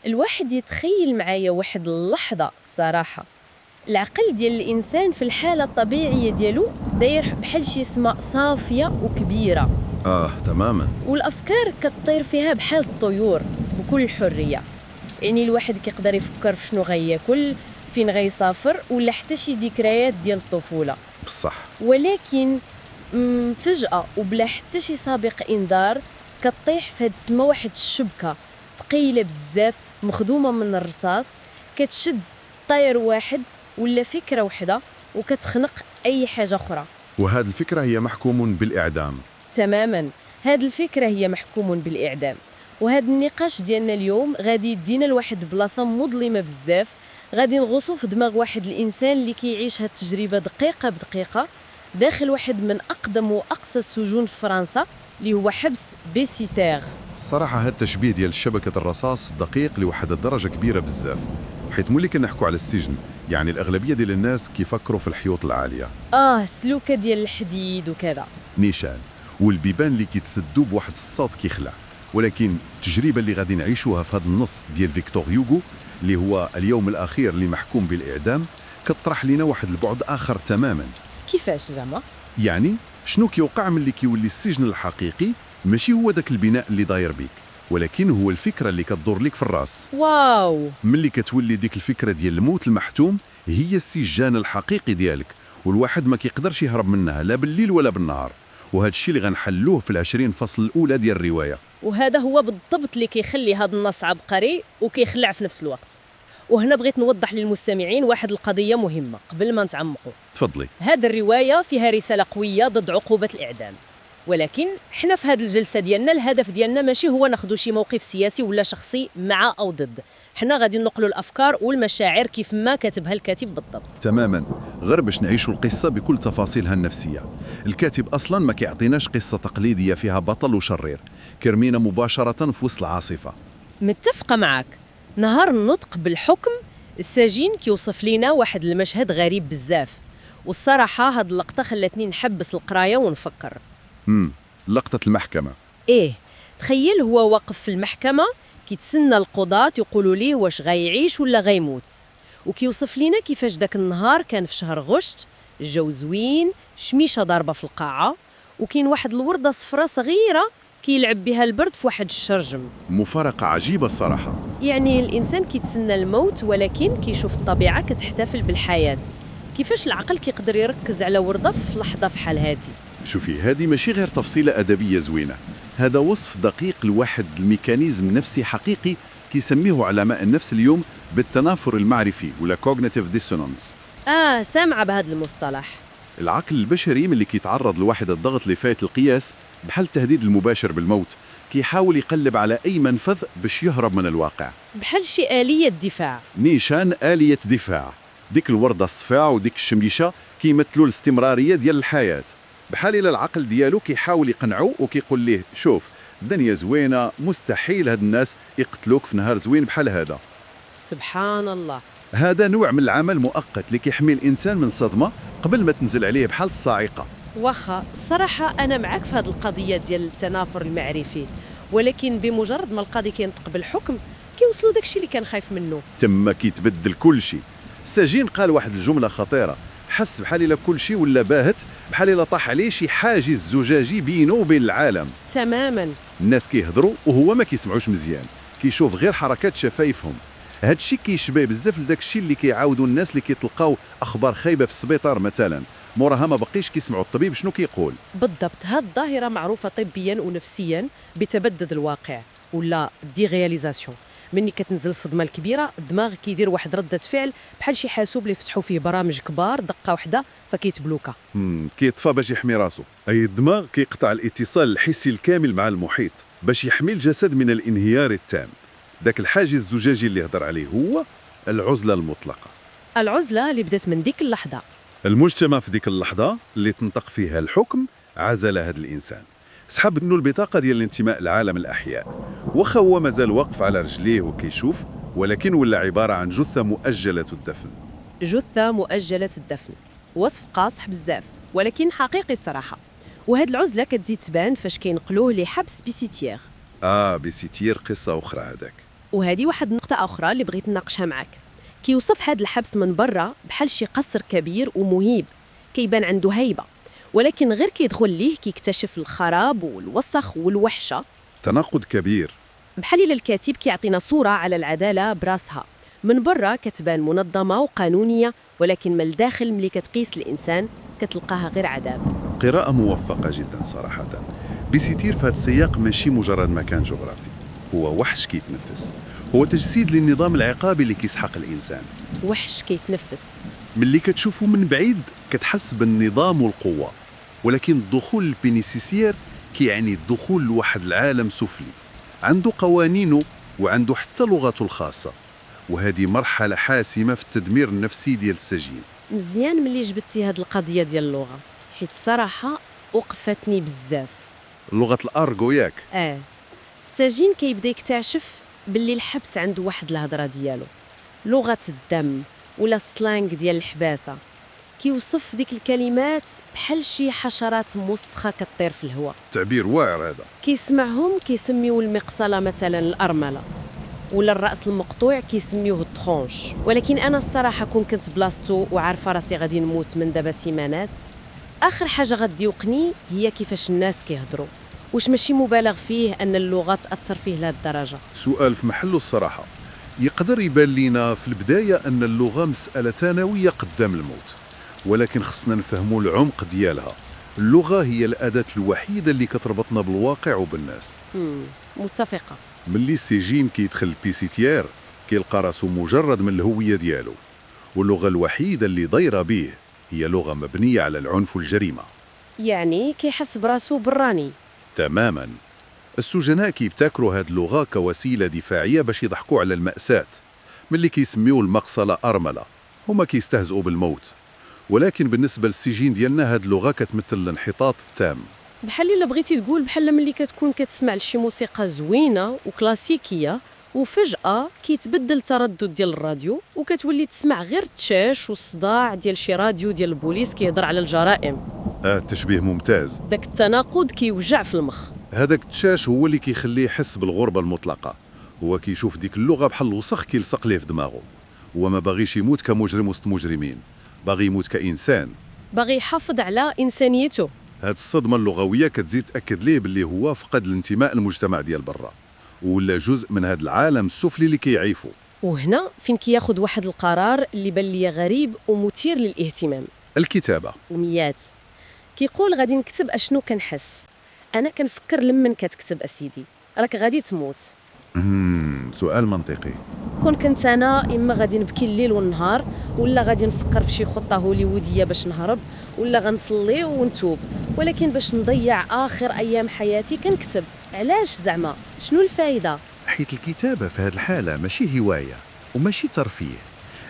الواحد يتخيل معايا واحد اللحظة صراحة. العقل ديال الإنسان في الحالة الطبيعية ديالو داير بحال شي سماء صافية وكبيرة، تماما. والأفكار كتطير فيها بحال الطيور بكل حرية. يعني الواحد كيقدر يفكر في شنو غياكل، فين غيسافر، ولا حتى شي ذكريات ديال الطفولة. بصح ولكن فجأة وبلا حتى شي سابق إنذار كطيح في هاد السما واحد الشبكة ثقيلة بزاف مخدومة من الرصاص، كتشد طاير واحد ولا فكرة وحدة وكتخنق أي حاجة أخرى. وهذه الفكرة هي محكوم بالإعدام. تماما، هاد الفكرة هي محكوم بالإعدام. وهاد النقاش ديالنا اليوم غادي يدينا لواحد بلاصة مظلمة بزاف، غادي نغوصو في دماغ واحد الإنسان اللي كيعيش هاد التجربة دقيقة بدقيقة داخل واحد من أقدم وأقصى السجون في فرنسا اللي هو حبس بيسيتير. الصراحة هاد التشبيه ديال شبكة الرصاص دقيق لواحد الدرجة كبيرة بزاف، حيث ملي كنحكوا على السجن يعني الأغلبية ديال الناس كيفكروا في الحيوط العالية، سلوكة ديال الحديد وكذا، نيشان، والبيبان اللي كيتسدوا بواحد الصوت كيخلع. ولكن التجربة اللي غادي نعيشوها في هذا النص ديال فيكتور هيوغو اللي هو اليوم الأخير اللي محكوم بالإعدام كطرح لنا واحد البعد آخر تماما. كيفاش زعما؟ يعني شنو كيوقع ملي كيولي السجن الحقيقي ماشي هو داك البناء اللي داير بيك، ولكن هو الفكرة اللي كتدور لك في الراس. واو، ملي كتولي ديك الفكرة ديال الموت المحتوم هي السجان الحقيقي ديالك، والواحد ما كيقدرش يهرب منها لا بالليل ولا بالنهار. وهذا الشيء اللي غنحلوه في 20 فصل الأولى ديال الرواية. وهذا هو بالضبط اللي كيخلي هذا النص عبقري وكيخلع في نفس الوقت. وهنا بغيت نوضح للمستمعين واحد القضية مهمة قبل ما نتعمقوا. تفضلي. هذه الرواية فيها رسالة قوية ضد عقوبة الإعدام، ولكن حنا في هذه الجلسة ديالنا الهدف ديالنا ماشي هو ناخذ شي موقف سياسي ولا شخصي مع أو ضد. حنا غادي ننقلوا الأفكار والمشاعر كيف ما كاتبها الكاتب بالضبط. تماما، غير باش نعيشوا القصة بكل تفاصيلها النفسية. الكاتب أصلا ما كيعطيناش قصة تقليدية فيها بطل وشرير، كرمينا مباشرة في وسط العاصفة. متفقة معك. نهار النطق بالحكم السجين كيوصف لينا واحد المشهد غريب بزاف، والصراحة هاد اللقطة خلتني نحبس القراية ونفكر. لقطة المحكمة. تخيل هو واقف في المحكمة كيتسنى القضاة يقولوا ليه واش غيعيش ولا غيموت، وكيوصف لينا كيفاش داك النهار كان في شهر غشت، الجو زوين، شميشة ضاربة في القاعة، وكاين واحد الوردة صفرة صغيرة كيلعب بها البرد في واحد الشرجم. مفارقة عجيبة الصراحة. يعني الإنسان كيتسنى الموت ولكن كيشوف الطبيعة كتحتفل بالحياة. كيفاش العقل كيقدر يركز على وردة في لحظة في حال هادي؟ شوفي، هذه ماشي غير تفصيلة أدبية زوينة، هذا وصف دقيق لواحد الميكانيزم نفسي حقيقي كيسميه علماء النفس اليوم بالتنافر المعرفي ولا cognitive dissonance. سامعة بهذا المصطلح. العقل البشري ملي كيتعرض لواحد الضغط اللي فايت القياس بحال التهديد المباشر بالموت كيحاول يقلب على أي منفذ باش يهرب من الواقع، بحال شي آلية دفاع. نيشان آلية دفاع. ديك الوردة الصفاع وديك الشميشة كيمثلوا الاستمرارية ديال الحياة، بحال إلا العقل ديالو كيحاول يقنعو وكيقول ليه شوف الدنيا زوينة، مستحيل هاد الناس يقتلوك في نهار زوين بحال هذا. سبحان الله. هذا نوع من العمل مؤقت اللي كيحمي الإنسان من صدمة قبل ما تنزل عليه بحال الصاعقة. واخا الصراحة أنا معك في هذه القضية ديال التنافر المعرفي، ولكن بمجرد ما القاضي كينطق بالحكم كيوصلوا داكشي اللي كان خايف منه. تما كيتبدل كل شيء. السجين قال واحد الجملة خطيرة، حس بحال إلا كل شيء ولا باهت، بحال إلا طاح عليه شي حاجز زجاجي بينه وبين العالم. تماما. الناس كيهضروا وهو ما كيسمعوش مزيان، كيشوف غير حركات شفايفهم. هاد الشيء كيشبه بزاف لداك الشيء اللي كيعاودوا الناس اللي كيتلقاو اخبار خايبه في السبيطار مثلا، موراها ما بقيش كيسمعوا الطبيب شنو كيقول. بالضبط، هاد الظاهرة معروفة طبيا ونفسيا بتبدد الواقع ولا دي رياليزاسيون. مني كتنزل الصدمة الكبيرة الدماغ كيدير واحد ردة فعل بحال شي حاسوب اللي فتحوا فيه برامج كبار دقة واحدة فكيتبلوكا. كيطفى باش يحمي راسو. اي الدماغ كيقطع الاتصال الحسي الكامل مع المحيط باش يحمي الجسد من الانهيار التام. داك الحاجز الزجاجي اللي هضر عليه هو العزلة المطلقة. العزلة اللي بدات من ديك اللحظة. المجتمع في ديك اللحظة اللي تنطق فيها الحكم عزل هذا الإنسان، سحب منه البطاقة ديال الانتماء لعالم الأحياء، وخا هو مازال واقف على رجليه وكيشوف، ولكن ولا عبارة عن جثة مؤجلة الدفن. جثة مؤجلة الدفن، وصف قاصح بزاف ولكن حقيقي الصراحة. وهاد العزلة كتزيد تبان فاش كينقلوه لحبس بيسيتير. بيسيتير قصة أخرى هذاك. وهذه واحد النقطة أخرى اللي بغيت نناقشها معك. كيوصف هذا الحبس من برا بحال شي قصر كبير ومهيب، كيبان عنده هيبة، ولكن غير كيدخل ليه كيكتشف الخراب والوسخ والوحشة. تناقض كبير. بحال إلا الكاتب كيعطينا صورة على العدالة براسها، من برا كتبان منظمة وقانونية، ولكن من الداخل ملي كتقيس الإنسان كتلقاها غير عذاب. قراءة موفقة جدا صراحة. بيسيتير في هذا السياق ماشي مجرد مكان جغرافي، هو وحش كيتنفس، هو تجسيد للنظام العقابي اللي كيسحق الإنسان. وحش كيتنفس. ملي كتشوفه من بعيد كتحس بالنظام والقوة، ولكن الدخول البينيسيسير كيعني الدخول لواحد العالم سفلي عنده قوانينه وعنده حتى لغته الخاصة، وهذه مرحلة حاسمة في التدمير النفسي ديال السجين. مزيان ملي جبتي هاد القضية ديال اللغة، حيت الصراحة وقفتني بزاف. لغة الأرغو ياك؟ السجين كيبدا يكتشف باللي الحبس عنده واحد الهضرة ديالو، لغة الدم ولا السلانغ ديال الحباسة. كيوصف ديك الكلمات بحال شي حشرات مسخة كطير في الهواء. تعبير واعر هذا. كيسمعهم كيسميو المقصلة مثلا الأرملة، ولا الرأس المقطوع كيسميوه الطخونش. ولكن أنا الصراحة كنت بلاصتو وعارفة راسي غادي نموت من دابا سيمانات، آخر حاجة غتديوقني هي كيفاش الناس كيهضروا. واش ماشي مبالغ فيه أن اللغة تأثر فيه لهاد الدرجة؟ سؤال في محله الصراحة. يقدر يبان لينا في البداية أن اللغة مسألة ثانوية قدام الموت، ولكن خصنا نفهموا العمق ديالها. اللغة هي الأداة الوحيدة اللي كتربطنا بالواقع وبالناس. متفقة. ملي السجين كيدخل بيسيتير كيلقى راسو مجرد من الهوية ديالو، واللغة الوحيدة اللي ضايرة بيه هي لغة مبنية على العنف والجريمة. يعني كيحس براسو براني. تماما. السجناء كيبتكروا هاد اللغة كوسيلة دفاعية باش يضحكوا على المأساة. ملي كيسميو المقصلة أرملة هما كيستهزئوا بالموت، ولكن بالنسبة للسجين ديالنا هاد اللغة كتمثل الانحطاط التام. بحال إلا بغيتي تقول بحال ملي كتكون كتسمع لشي موسيقى زوينة وكلاسيكية وفجأة كيتبدل التردد ديال الراديو وكتولي تسمع غير التشاش والصداع ديال شي راديو ديال البوليس كيهضر على الجرائم. تشبيه ممتاز. داك التناقض كيوجع في المخ. هذاك التشاش هو اللي كيخليه يحس بالغربة المطلقة. هو كيشوف ديك اللغة بحال الوسخ كيلصق ليه في دماغه. هو ما باغيش يموت كمجرم وسط مجرمين، باغي يموت كإنسان، باغي يحافظ على إنسانيته. هاد الصدمة اللغوية كتزيد تأكد ليه باللي هو فقد الانتماء للمجتمع ديال برا، ولا جزء من هاد العالم السفلي اللي كيعيفو. وهنا فين كياخد واحد القرار اللي بان ليا غريب ومثير للاهتمام. الكتابة. وميات كيقول غادي نكتب اشنو كنحس. انا كنفكر لمن كتكتب اسيدي راك غادي تموت. سؤال منطقي. كنت انا اما غادي نبكي الليل والنهار، ولا غادي نفكر في شي خطه هوليووديه باش نهرب، ولا غنصلي ونتوب، ولكن باش نضيع اخر ايام حياتي كنكتب. علاش زعما؟ شنو الفائده؟ حيث الكتابة في هذه الحالة ماشي هواية وماشي ترفيه.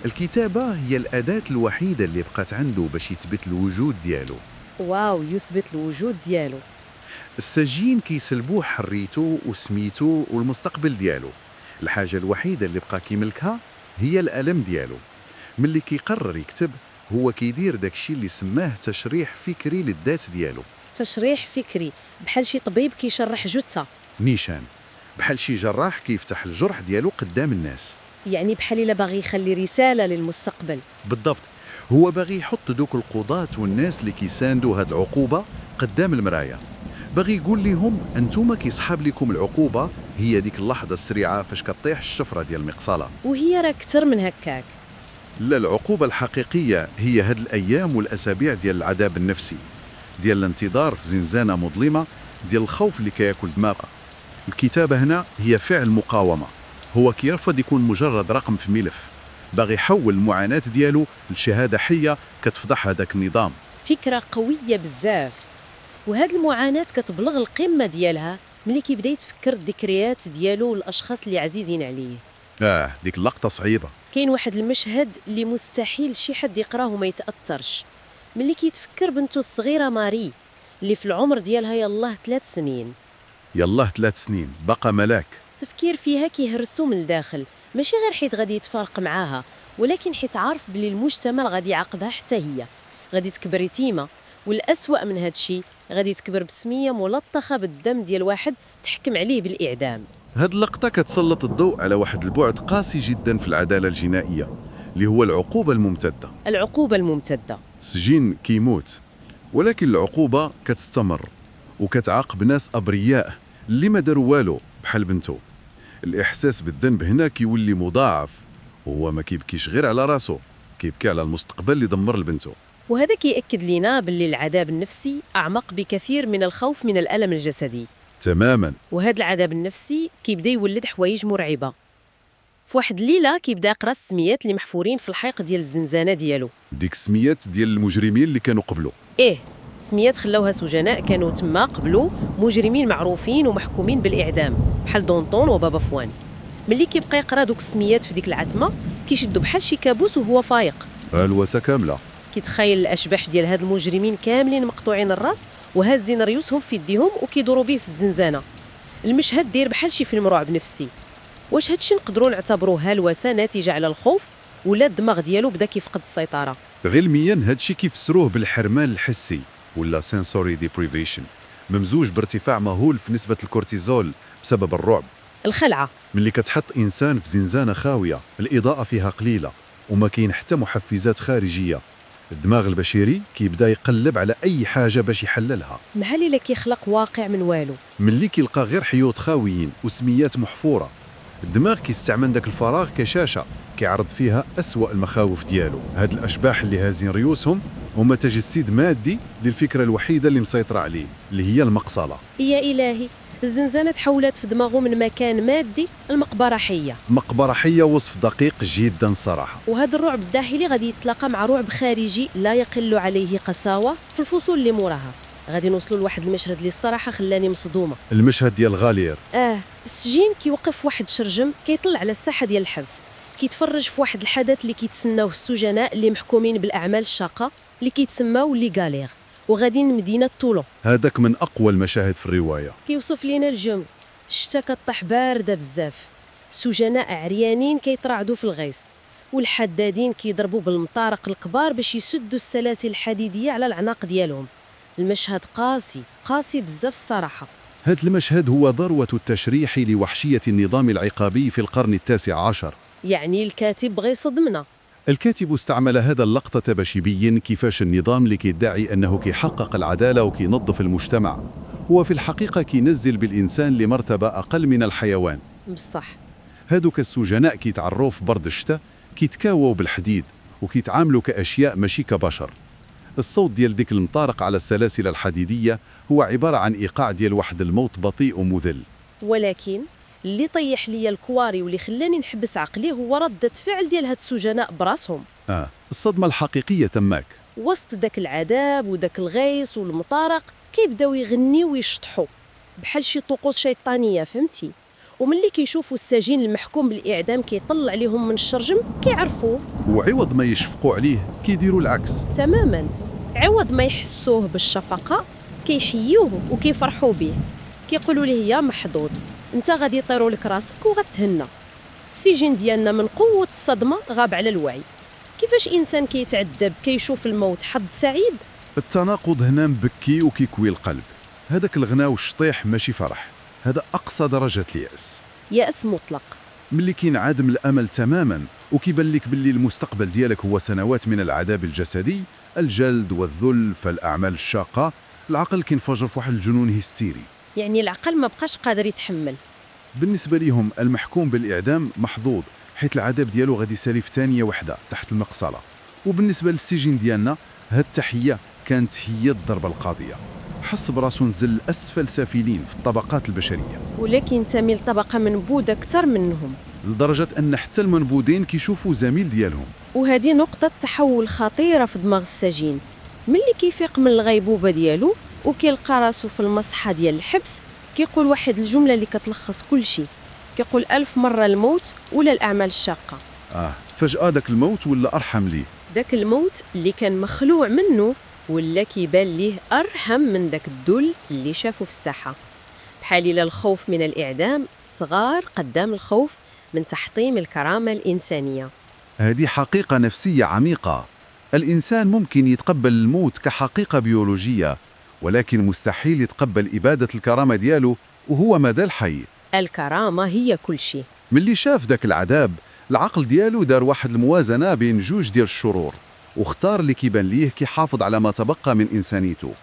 الكتابة هي الأداة الوحيدة اللي بقات عنده باش يثبت الوجود ديالو. واو، يثبت الوجود ديالو. السجين كيسلبوه حريته وسميته والمستقبل ديالو. الحاجة الوحيدة اللي بقى كيملكها هي الألم ديالو. ملي كيقرر يكتب هو كيدير داكشي اللي سماه تشريح فكري للذات ديالو. تشريح فكري بحال شي طبيب كيشرح جثة. نيشان بحال شي جراح كيفتح الجرح ديالو قدام الناس. يعني بحال إلا باغي يخلي رسالة للمستقبل. بالضبط. هو باغي يحط دوك القضاة والناس اللي كيساندوا هاد العقوبة قدام المراية. باغي يقول لهم انتوما كيصحاب لكم العقوبة هي ديك اللحظة السريعة فاش كطيح الشفرة ديال المقصلة. وهي راه كتر من هكاك. لا، العقوبة الحقيقية هي هاد الأيام والأسابيع ديال العذاب النفسي، ديال الانتظار في زنزانة مظلمة، ديال الخوف اللي كياكل دماغه. الكتابة هنا هي فعل مقاومة. هو كيرفض يكون مجرد رقم في ملف، باغي يحول المعاناة ديالو لشهادة حية كتفضح هذاك النظام. فكرة قوية بزاف. وهاد المعاناة كتبلغ القمة ديالها ملي كيبدا يتفكر الذكريات ديالو والأشخاص اللي عزيزين عليه. ديك اللقطة صعيبة. كاين واحد المشهد اللي مستحيل شي حد يقراه وما يتأثرش، ملي كيتفكر بنته الصغيرة ماري اللي في العمر ديالها يالله 3 سنين. يالله 3 سنين بقى ملاك. تفكير فيها كيهرسو من الداخل، ماشي غير حيت غادي يتفارق معاها، ولكن حيت عارف بلي المجتمع غادي يعاقبها حتى هي، غادي تكبر يتيمة، والأسوأ من هادشي غادي تكبر بسمية ملطخة بالدم ديال واحد تحكم عليه بالإعدام. هاد اللقطة كتسلط الضوء على واحد البعد قاسي جدا في العدالة الجنائية اللي هو العقوبة الممتدة. العقوبة الممتدة. السجين كيموت، ولكن العقوبة كتستمر وكتعاقب ناس أبرياء اللي ما داروا والو بحال بنته. الإحساس بالذنب هنا كيولي مضاعف، وهو ما كيبكيش غير على راسو، كيبكي على المستقبل اللي دمر لبنته. وهذا كيأكد لنا باللي العذاب النفسي أعمق بكثير من الخوف من الألم الجسدي. تماما. وهذا العذاب النفسي كيبدا يولد حوايج مرعبة. في واحد الليلة كيبدا يقرا السميات اللي محفورين في الحيق ديال الزنزانة ديالو. ديك السميات ديال المجرمين اللي كانوا قبله. سميات خلاوها سجناء كانوا تما قبلو، مجرمين معروفين ومحكومين بالإعدام بحال دونطون وبابا فوان. ملي كيبقى يقرا دوك السميات في ديك العتمة كيشدو بحال شي كابوس وهو فايق. الوسة كاملة. كيتخيل الأشباح ديال هاد المجرمين كاملين مقطوعين الراس وهازين ريوسهم في يديهم وكيدوروا به في الزنزانة. المشهد داير بحال شي فيلم رعب نفسي. واش هادشي نقدروا نعتبروه هلوسة ناتجة على الخوف ولا الدماغ ديالو بدا كيفقد السيطرة؟ علميا هادشي كيفسروه بالحرمان الحسي ولا sensory deprivation، ممزوج بارتفاع مهول في نسبة الكورتيزول بسبب الرعب. الخلعة. ملي كتحط إنسان في زنزانة خاوية، الإضاءة فيها قليلة وما كاين حتى محفزات خارجية، الدماغ البشري كيبدا يقلب على أي حاجة باش يحللها. بحال إلا كيخلق واقع من والو. ملي كيلقى غير حيوط خاويين وسميات محفورة، الدماغ كيستعمل داك الفراغ كشاشة كيعرض فيها أسوأ المخاوف ديالو. هاد الأشباح اللي هازين ريوسهم هما تجسيد مادي للفكرة الوحيدة اللي مسيطرة عليه، اللي هي المقصلة. يا إلهي، الزنزانة تحولت في دماغه من مكان مادي لمقبرة حية. مقبرة حية وصف دقيق جدا صراحة. وهذا الرعب الداخلي غادي يتلاقى مع رعب خارجي لا يقل عليه قساوة في الفصول اللي موراها. غادي نوصلوا لواحد المشهد اللي الصراحة خلاني مصدومة. المشهد ديال غالير. السجين كيوقف واحد شرجم كيطلع على الساحة ديال الحبس، كيتفرج في واحد الحدث اللي كيتسناوه السجناء اللي محكومين بالأعمال الشاقة اللي كيتسماو لي غالير وغاديين لمدينة طولون. هذاك من أقوى المشاهد في الرواية. كيوصف لينا الجو، الشتا كطيح باردة بزاف، السجناء عريانين كيتراعدوا في الغيس، والحدادين كيضربوا بالمطارق الكبار باش يسدوا السلاسل الحديدية على العناق ديالهم. المشهد قاسي بزاف الصراحة. هذا المشهد هو ذروة التشريح لوحشية النظام العقابي في القرن التاسع عشر. يعني الكاتب بغى يصدمنا. الكاتب استعمل هذا اللقطة باش يبين كيفاش النظام اللي كيدعي أنه كيحقق العدالة وكينظف المجتمع هو في الحقيقة كينزل بالإنسان لمرتبة أقل من الحيوان. بصح هادوك السجناء كيتعروا في برد الشتاء، كيتكاووا بالحديد وكيتعاملوا كأشياء ماشي كبشر. الصوت ديال ديك المطارق على السلاسل الحديدية هو عبارة عن إيقاع ديال واحد الموت بطيء ومذل. ولكن اللي طيح ليا الكواري واللي خلاني نحبس عقلي هو ردة فعل ديال هاد السجناء براسهم. الصدمة الحقيقية تماك. وسط داك العذاب وداك الغيس والمطارق كيبداو يغنيو ويشطحوا بحال شي طقوس شيطانية، فهمتي؟ وملي كيشوفوا السجين المحكوم بالإعدام كيطلع عليهم من الشرجم كيعرفوه، وعوض ما يشفقوا عليه كيديروا العكس تماما. عوض ما يحسوه بالشفقة كيحيوه وكيفرحوا به، كيقولوا ليه يا محظوظ انت غادي يطيروا لك راسك وغتهنى. السجين ديالنا من قوة الصدمة غاب على الوعي. كيفاش إنسان كيتعذب كيشوف الموت حظ سعيد؟ التناقض هنا مبكي وكيكوي القلب. هذاك الغناء والشطيح ماشي فرح، هذا أقصى درجة اليأس. يأس مطلق. ملي كينعدم الأمل تماما وكيبان لك باللي المستقبل ديالك هو سنوات من العذاب الجسدي، الجلد والذل في الأعمال الشاقة، العقل كينفجر في واحد الجنون هستيري. يعني العقل ما بقاش قادر يتحمل. بالنسبة ليهم المحكوم بالإعدام محظوظ حيث العذاب ديالو غادي يسالي في ثانية واحدة تحت المقصلة. وبالنسبة للسجين ديالنا هاد التحية كانت هي الضربة القاضية. حس براسو نزل أسفل سافلين في الطبقات البشرية، ولكن تميل طبقة منبودة أكثر منهم، لدرجة أن حتى المنبودين كيشوفوا زميل ديالهم. وهذه نقطة تحول خطيرة في دماغ السجين. ملي كيفيق من الغيبوبة ديالو وكيلقى راسو في المصحة ديال الحبس كيقول واحد الجملة اللي كتلخص كل شيء، كيقول 1000 مرة الموت ولا الأعمال الشاقة. فجأة داك الموت ولا أرحم ليه. داك الموت اللي كان مخلوع منه ولا كيبان ليه أرحم من داك الذل اللي شافه في الساحة. بحال إلا الخوف من الإعدام صغار قدام الخوف من تحطيم الكرامة الإنسانية. هذه حقيقة نفسية عميقة. الإنسان ممكن يتقبل الموت كحقيقة بيولوجية، ولكن مستحيل يتقبل إبادة الكرامة دياله وهو مازال حي. الكرامة هي كل شيء. ملي شاف داك العذاب العقل ديالو دار واحد الموازنة بين جوج ديال الشرور واختار اللي كيبان ليه كيحافظ على ما تبقى من إنسانيته.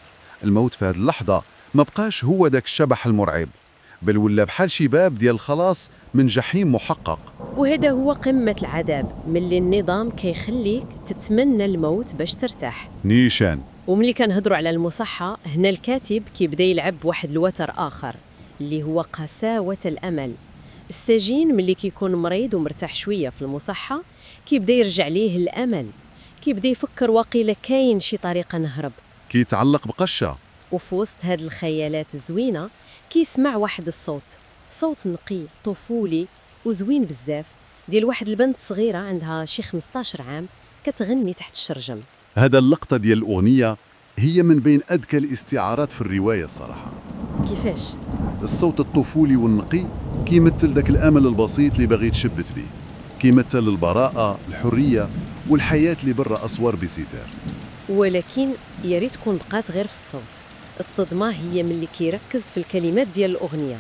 الموت في هذه اللحظة ما بقاش هو داك الشبح المرعب، بل ولا بحال شي باب ديال الخلاص من جحيم محقق. وهذا هو قمة العذاب، ملي النظام كيخليك تتمنى الموت باش ترتاح. نيشان. وملي كنهضروا على المصحة، هنا الكاتب كيبدا يلعب بواحد الوتر آخر اللي هو قساوة الأمل. السجين ملي كيكون مريض ومرتاح شوية في المصحة كيبدا يرجع ليه الأمل، كيبدا يفكر واقيلا كاين شي طريقة نهرب. كيتعلق بقشة. وفي وسط هاد الخيالات الزوينة كيسمع واحد الصوت، صوت نقي طفولي وزوين بزاف، ديال واحد البنت صغيرة عندها شي 15 عام كتغني تحت الشرجم. هذا اللقطة ديال الأغنية هي من بين أذكى الاستعارات في الرواية الصراحة. كيفاش؟ الصوت الطفولي والنقي كيمثل داك الأمل البسيط اللي باغي تشبت به، كيمثل البراءة، الحرية والحياة اللي برا أسوار بستار. ولكن يا ريت تكون بقات غير في الصوت. الصدمة هي ملي كيركز في الكلمات ديال الأغنية،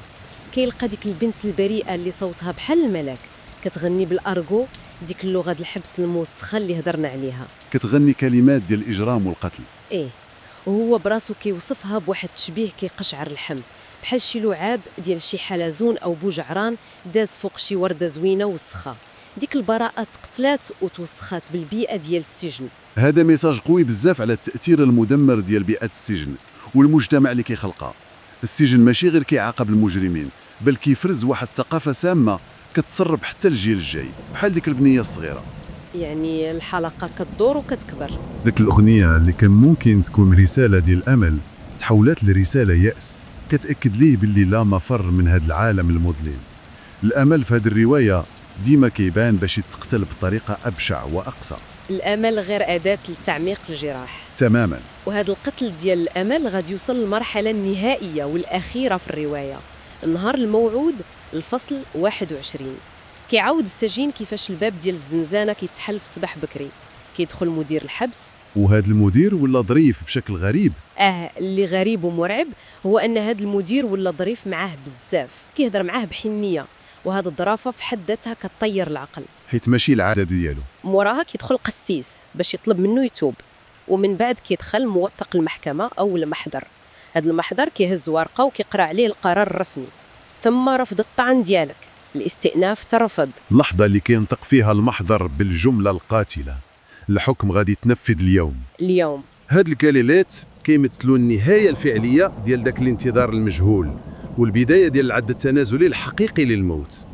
كيلقى ديك البنت البريئة اللي صوتها بحال الملاك كتغني بالأرغو، ديك اللغة د الحبس الموسخة اللي هضرنا عليها، كتغني كلمات ديال الإجرام والقتل. إيه، وهو براسو كيوصفها بواحد التشبيه كيقشعر اللحم، بحال شي لعاب ديال شي حلزون أو بوجعران داز فوق شي وردة زوينة وسخة. ديك البراءة تقتلات وتوسخات بالبيئة ديال السجن. هذا ميساج قوي بزاف على التأثير المدمر ديال بيئة السجن والمجتمع اللي كيخلقها. السجن ماشي غير كيعاقب المجرمين، بل كيفرز واحد الثقافة سامة كتسرب حتى الجيل الجاي، بحال ديك البنية الصغيرة. يعني الحلقة كتدور وكتكبر. ديك الأغنية اللي كان ممكن تكون رسالة ديال الأمل تحولت لرسالة يأس، كتأكد ليه باللي لا مفر من هذا العالم المظلم. الأمل في هذه الرواية ديما كيبان باش يتقتل بطريقة أبشع وأقسى. الأمل غير أداة لتعميق الجراح. تماما. وهذا القتل ديال الأمل غادي يوصل للمرحلة النهائية والأخيرة في الرواية، النهار الموعود، الفصل 21. كيعاود السجين كيفاش الباب ديال الزنزانة كيتحل في الصباح بكري، كيدخل مدير الحبس. وهذا المدير ولا ظريف بشكل غريب. اللي غريب ومرعب هو أن هذا المدير ولا ظريف معاه بزاف، كيهضر معاه بحنية، وهذا الظرافة في حد ذاتها كتطير العقل، حيت ماشي العادة ديالو. موراها كيدخل قسيس باش يطلب منه يتوب، ومن بعد كيدخل موثق المحكمة أو المحضر. هذا المحضر كيهز ورقة وكيقرأ عليه القرار الرسمي. تم رفض الطعن ديالك، الاستئناف ترفض. اللحظة اللي كينطق فيها المحضر بالجملة القاتلة: الحكم غادي يتنفذ اليوم. هاد الكلمات كيمثلوا النهاية الفعلية ديال داك الانتظار المجهول والبداية ديال العد التنازلي الحقيقي للموت.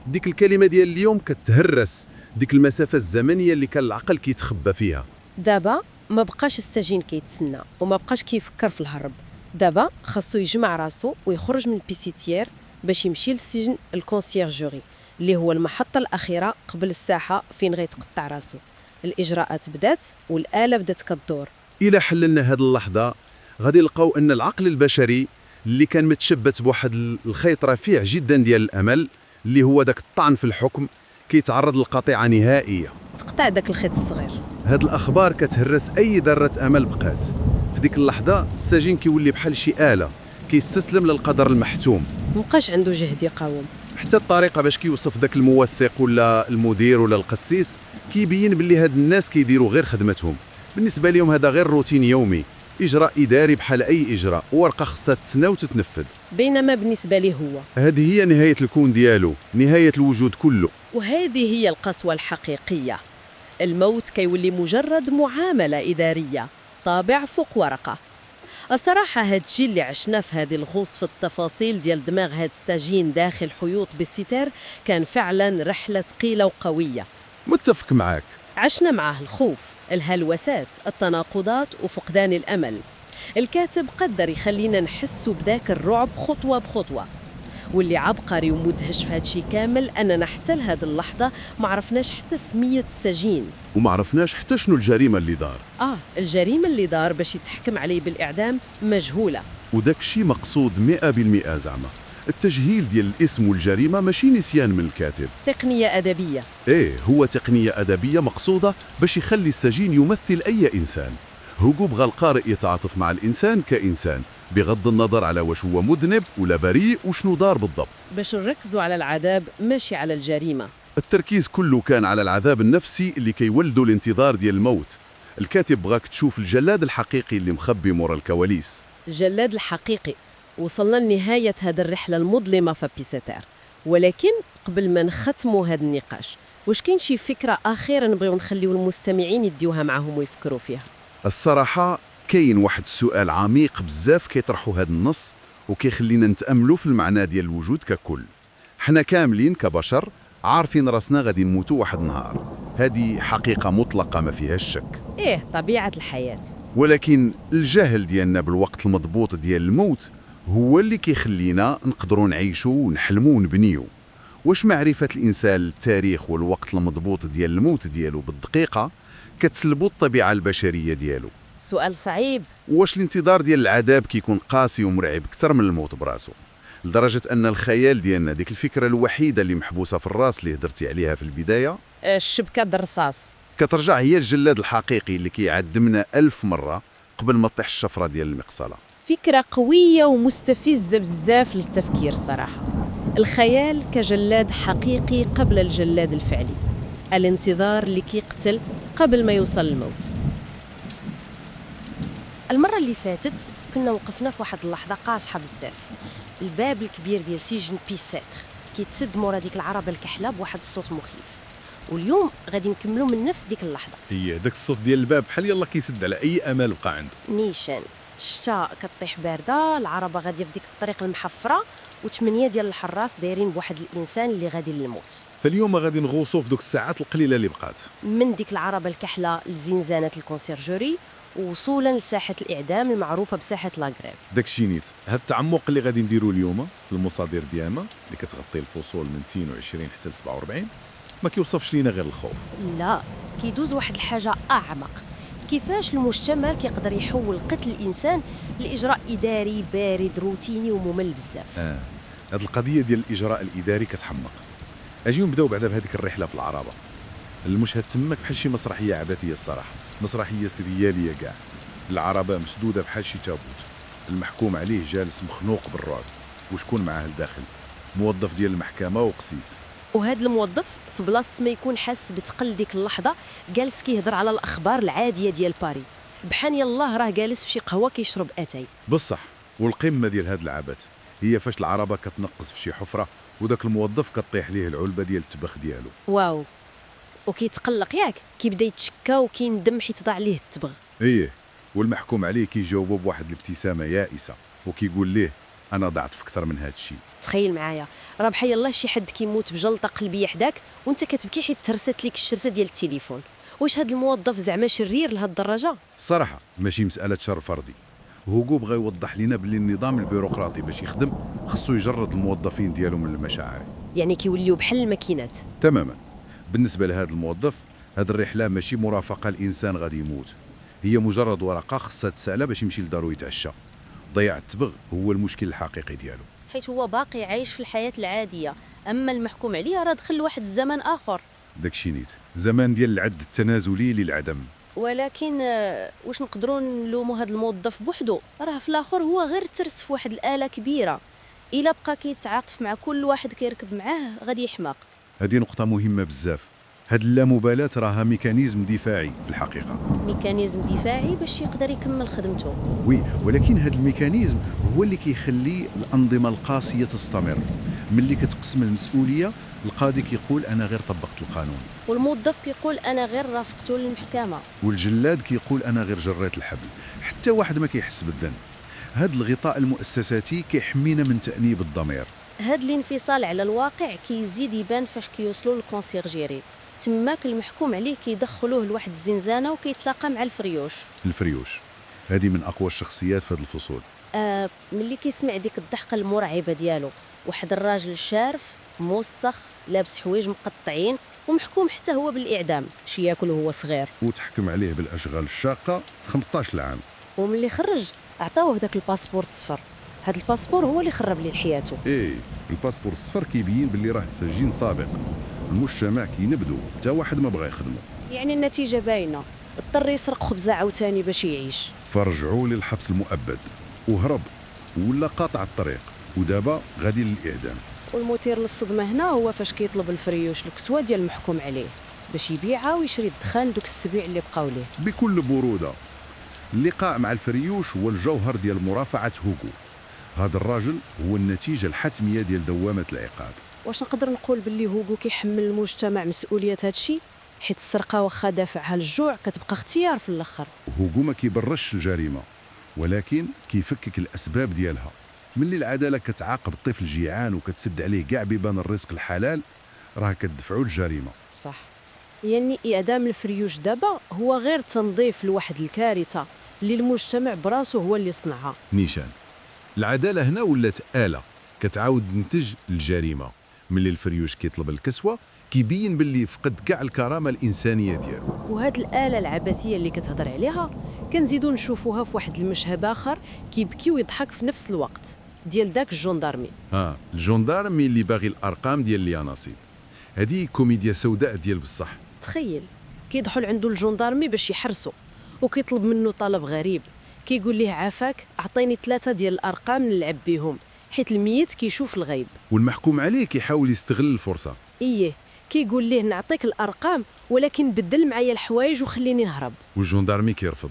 ديك الكلمة ديال اليوم كتهرس ديك المسافة الزمنية اللي كان العقل كيتخبى فيها. دابا ما بقاش السجين كيتسنى وما بقاش كيفكر في الهرب، دابا خاصو يجمع راسو ويخرج من البيسيتير باش يمشي للسجن الكونسيرجوري اللي هو المحطة الأخيرة قبل الساحة فين غيتقطع راسو. الإجراءات بدات والآلة بدات كدور. إلى حللنا هذه اللحظة غادي نلقاو أن العقل البشري اللي كان متشبت بواحد الخيط رفيع جدا ديال الأمل اللي هو داك الطعن في الحكم كيتعرض لقطيعة نهائية. تقطع داك الخيط الصغير. هاد الأخبار كتهرس أي ذرة أمل بقات. في ديك اللحظة السجين كيولي بحال شي آلة كيستسلم للقدر المحتوم، مبقاش عنده جهد يقاوم. حتى الطريقة باش كيوصف داك الموثق ولا المدير ولا القسيس كيبين باللي هاد الناس كيديروا غير خدمتهم. بالنسبة لهم هذا غير روتين يومي، إجراء إداري بحال أي إجراء، ورقة خصها تسنى وتتنفذ. بينما بالنسبة ليه هو هذه هي نهاية الكون ديالو، نهاية الوجود كله. وهذه هي القسوة الحقيقية. الموت كيولي مجرد معاملة إدارية، طابع فوق ورقة. الصراحة هاد الشيء اللي عشنا في هذه الغوص في التفاصيل ديال دماغ هاد السجين داخل حيوط بالستار كان فعلا رحلة ثقيلة وقوية. متفق معاك. عشنا معاه الخوف، الهلوسات، التناقضات وفقدان الأمل. الكاتب قدر يخلينا نحس بذاك الرعب خطوة بخطوة. واللي عبقري ومدهش في هادشي كامل أننا حتى لهذه اللحظة ما عرفناش حتى سمية السجين، وما عرفناش حتى شنو الجريمة اللي دار. الجريمة اللي دار باش يتحكم عليه بالإعدام مجهولة. وداك الشيء مقصود 100% زعما. التجهيل ديال الاسم والجريمة ماشي نسيان من الكاتب، تقنية أدبية. هو تقنية أدبية مقصودة باش يخلي السجين يمثل أي إنسان، هوغو بغى القارئ يتعاطف مع الإنسان كإنسان بغض النظر على واش هو مذنب ولا بريء وشنو دار بالضبط. باش نركزوا على العذاب ماشي على الجريمة. التركيز كله كان على العذاب النفسي اللي كيولدوا الانتظار ديال الموت. الكاتب بغاك تشوف الجلاد الحقيقي اللي مخبي مورا الكواليس. الجلاد الحقيقي. وصلنا لنهاية هذه الرحلة المظلمة في بيساتير، ولكن قبل ما نختموا هذا النقاش واش كاين شي فكرة أخيرة نبغيو نخليو المستمعين يديوها معهم ويفكروا فيها؟ الصراحة كاين واحد السؤال عميق بزاف كيطرحوا هذا النص وكيخلينا نتأملوا في المعنى ديال الوجود ككل. حنا كاملين كبشر عارفين راسنا غادي نموتوا واحد النهار، هذه حقيقة مطلقة ما فيهاش شك. طبيعة الحياة. ولكن الجهل ديالنا بالوقت المضبوط ديال الموت هو اللي كيخلينا نقدروا نعيشوا ونحلموا ونبنيوا. واش معرفة الإنسان التاريخ والوقت المضبوط ديال الموت ديالو بالدقيقة كتسلبوا الطبيعة البشرية ديالو؟ سؤال صعيب. واش الانتظار ديال العذاب كيكون قاسي ومرعب أكثر من الموت براسو، لدرجة أن الخيال ديالنا ديك الفكرة الوحيدة اللي محبوسة في الراس اللي هدرتي عليها في البداية، الشبكة الرصاص، كترجع هي الجلاد الحقيقي اللي كيعدمنا 1000 مرة قبل ما تطيح الشفرة ديال المقصلة. فكرة قوية ومستفزة بزاف للتفكير صراحة. الخيال كجلاد حقيقي قبل الجلاد الفعلي، الانتظار اللي كيقتل قبل ما يوصل الموت. المرة اللي فاتت كنا وقفنا في واحد اللحظة قاصحة بزاف. الباب الكبير ديال سجن بيساتر كيتسد مورا ديك العربة الكحلة بواحد الصوت مخيف، واليوم غادي نكملوا من نفس ديك اللحظة. هي داك الصوت ديال الباب بحال يلا كيسد على أي أمل بقى عنده. نيشان الشتاء كطيح باردة، العربة غادية في ديك الطريق المحفرة، و8 ديال الحراس دايرين بواحد الإنسان اللي غادي للموت. فاليوم غادي نغوصوا في دوك الساعات القليلة اللي بقات من ديك العربة الكحلة لزنزانة الكونسيرجوري وصولا لساحة الإعدام المعروفة بساحة لاغريف. داكشي نيت. هاد التعمق اللي غادي نديرو اليوم في المصادر ديالنا اللي كتغطي الفصول من 22 حتى ل 47 ما كيوصفش لينا غير الخوف، لا، كيدوز واحد الحاجة أعمق. كيفاش المجتمع كيقدر يحول قتل الإنسان لإجراء إداري بارد روتيني وممل بزاف. هاد القضية ديال الإجراء الإداري كتحمق. أجيو نبداو بعدا بهذيك الرحلة في العربة. المشهد تماك بحال شي مسرحية عبثية الصراحة، مسرحية سريالية كاع. العربة مسدودة بحال شي تابوت، المحكوم عليه جالس مخنوق بالرعب، وشكون معاه الداخل؟ موظف ديال المحكمة وقسيس. وهذا الموظف في بلاصة ما يكون حاس بتقل ديك اللحظة جالس كيهضر على الأخبار العادية ديال باري، بحال يلاه راه جالس في شي قهوة كيشرب أتاي. بصح والقمة ديال هاد العبث هي فاش العربة كتنقص في شي حفرة وداك الموظف كطيح ليه العلبة ديال التبخ ديالو. واو، وكيتقلق ياك، كيبدا يتشكى وكيندم حيت ضاع ليه التبغ. ايه، والمحكوم عليه كيجاوبو بواحد الابتسامة يائسة وكيقول ليه أنا ضعت في أكثر من هاد الشيء. تخيل معايا، راه بحال يلاه شي حد كيموت بجلطة قلبية حداك وانت كتبكي حيت ترست ليك الشرسة ديال التليفون. واش هاد الموظف زعما شرير لهاد الدرجة؟ صراحة ماشي مسألة شر فردي. هوغو بغى يوضح لنا باللي النظام البيروقراطي باش يخدم خصو يجرد الموظفين ديالو من المشاعر، يعني كيوليو بحال الماكينات. تماما. بالنسبة لهذا الموظف هاد الرحلة ماشي مرافقة الإنسان غادي يموت، هي مجرد ورقة خصها تسالى باش يمشي لدارو يتعشى. ضياع التبغ هو المشكل الحقيقي ديالو، حيث هو باقي عايش في الحياة العادية، أما المحكوم عليه راه دخل لواحد الزمن آخر. داكشي نيت، زمان ديال العد التنازلي للعدم. ولكن واش نقدروا نلوموا هذا الموظف بوحدو؟ راه في الاخر هو غير ترس في واحد الآلة كبيرة، الا بقى كيتعاطف مع كل واحد كيركب معاه غادي يحماق. هذه نقطة مهمة بزاف. هاد اللامبالاة راها ميكانيزم دفاعي في الحقيقة، ميكانيزم دفاعي باش يقدر يكمل خدمته. وي، ولكن هاد الميكانيزم هو اللي كيخلي الأنظمة القاسية تستمر. ملي كتقسم المسؤولية القاضي كيقول أنا غير طبقت القانون، والموظف كيقول أنا غير رافقته للمحكمة، والجلاد كيقول أنا غير جريت الحبل. حتى واحد ما كيحس بالذنب. هاد الغطاء المؤسساتي كيحمينا من تأنيب الضمير. هاد الانفصال على الواقع كيزيد يبان فاش كيوصلوا للكونسيرجيري. تماك المحكوم عليه كيدخلوه لواحد الزنزانة وكيتلاقى مع الفريوش. الفريوش هذه من أقوى الشخصيات في هذا الفصول. ملي كيسمع ديك الضحكة المرعبة ديالو، واحد الراجل شارف موسخ لابس حوايج مقطعين ومحكوم حتى هو بالإعدام، شي ياكل وهو صغير، وتحكم عليه بالأشغال الشاقة 15 عام. وملي خرج عطاوه داك الباسبور الصفر. هاد الباسبور هو اللي خرب ليه حياته. ايه، الباسبور الصفر كيبين باللي راه سجين سابق. المجتمع كينبدو حتى واحد ما بغى يخدمه. يعني النتيجة باينة، اضطر يسرق خبزة عاوتاني باش يعيش. فرجعوه للحبس المؤبد وهرب ولا قاطع الطريق، ودابا غادي للإعدام. والمثير للصدمة هنا هو فاش كيطلب الفريوش الكسوة ديال المحكوم عليه باش يبيعها ويشري الدخان دوك السبيع اللي بقاو ليه. بكل برودة اللقاء مع الفريوش هو الجوهر ديال مرافعة هوغو. هذا الراجل هو النتيجة الحتمية ديال دوامة العقاب. واش نقدر نقول باللي هوغو كيحمل المجتمع مسؤولية هادشي؟ حيت السرقة واخا دافعها للجوع كتبقى اختيار في الاخر. هوغو ما كيبرش الجريمة، ولكن كيفكك الأسباب ديالها. ملي العدالة كتعاقب الطفل الجيعان وكتسد عليه كاع بيبان الرزق الحلال، راه كتدفعوا الجريمة. صح، يعني إعدام الفريوش دابا هو غير تنظيف لواحد الكارثة اللي المجتمع براسو هو اللي صنعها. نيشان، العدالة هنا ولات آلة كتعاود تنتج الجريمة. ملي الفريوش كيطلب الكسوة كيبين باللي فقد كاع الكرامة الإنسانية ديالو. وهاد الآلة العبثية اللي كتهضر عليها كنزيدو نشوفوها في واحد المشهد آخر كيبكي ويضحك في نفس الوقت، ديال داك الجندارمي. الجندارمي اللي باغي الأرقام ديال اليانصيب. هذه كوميديا سوداء ديال بصح. تخيل كيدخل عنده الجندارمي باش يحرسو وكيطلب منه طلب غريب، كيقول ليه عافاك اعطيني 3 ديال الارقام نلعب بيهم حيت الميت كيشوف الغيب. والمحكوم عليه كيحاول يستغل الفرصة. كيقول ليه نعطيك الارقام ولكن بدل معايا الحوايج وخليني نهرب. والجندارمي كيرفض.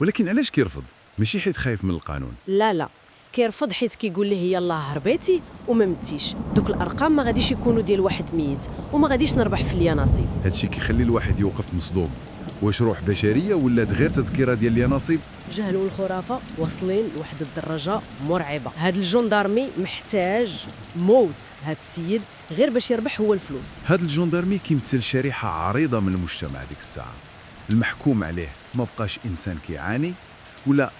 ولكن علاش كيرفض؟ ماشي حيت خايف من القانون، لا كيرفض حيت كيقول ليه يلا هربيتي وما متيش، دوك الارقام ما غاديش يكونوا ديال واحد ميت وما غاديش نربح في اليانصيب. هادشي كيخلي الواحد يوقف مصدوم. واش روح بشريه ولات غير تذكره ديال اليانصيب؟ الجهل والخرافه واصلين لواحد الدرجه مرعبه. هاد الجندارمي محتاج موت هاد السيد غير باش يربح هو الفلوس. هاد الجندارمي كيمثل شريحه عريضه من المجتمع ديك الساعه. المحكوم عليه ما بقاش انسان كيعاني ولا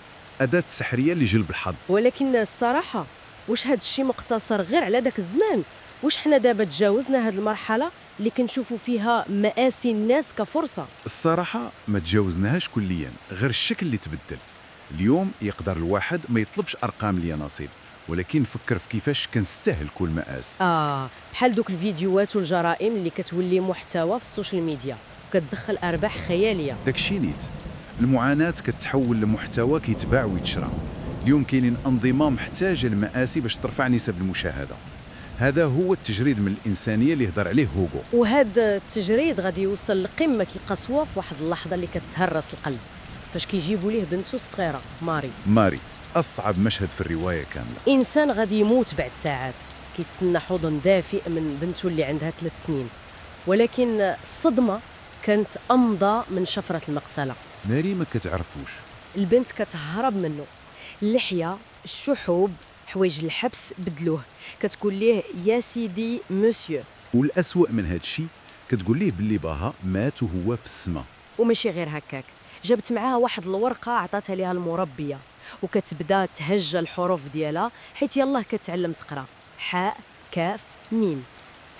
اداه سحريه لجلب الحظ. ولكن الصراحه واش هاد الشيء مقتصر غير على داك الزمان؟ واش حنا دابا تجاوزنا هاد المرحله اللي كنشوفوا فيها مآسي الناس كفرصه؟ الصراحه ما تجاوزناهاش كليا، غير الشكل اللي تبدل. اليوم يقدر الواحد ما يطلبش ارقام اليانصيب، ولكن فكر في كيفاش كنستاهل كل مآس. بحال دوك الفيديوهات والجرائم اللي كتولي محتوى في السوشيال ميديا وكتدخل ارباح خياليه. داكشي نيت. المعاناه كتحول لمحتوى كيتباع ويتشرى. اليوم كاينين انظمه محتاجه المآسي باش ترفع نسب المشاهده. هذا هو التجريد من الانسانيه اللي هضر عليه هوغو. وهذا التجريد غادي يوصل لقمه كيقاسوها في واحد اللحظه اللي كتهرس القلب فاش كيجيبوا ليه بنته الصغيره ماري. اصعب مشهد في الروايه كامله. انسان غادي يموت بعد ساعات كيتسنى حضن دافئ من بنته اللي عندها 3 سنين، ولكن الصدمه كانت امضى من شفره المغسله. ماري ما كتعرفوش. البنت كتهرب منه، اللحيه، الشحوب، حوايج الحبس بدلوه، كتقول ليه يا سيدي مسيو. والأسوأ من هاد الشيء كتقول ليه باللي باها مات وهو في السما. وماشي غير هكاك، جابت معاها واحد الورقه عطاتها ليها المربيه وكتبدا تهجى الحروف ديالها حيت يلاه كتعلم تقرا حاء كاف ميم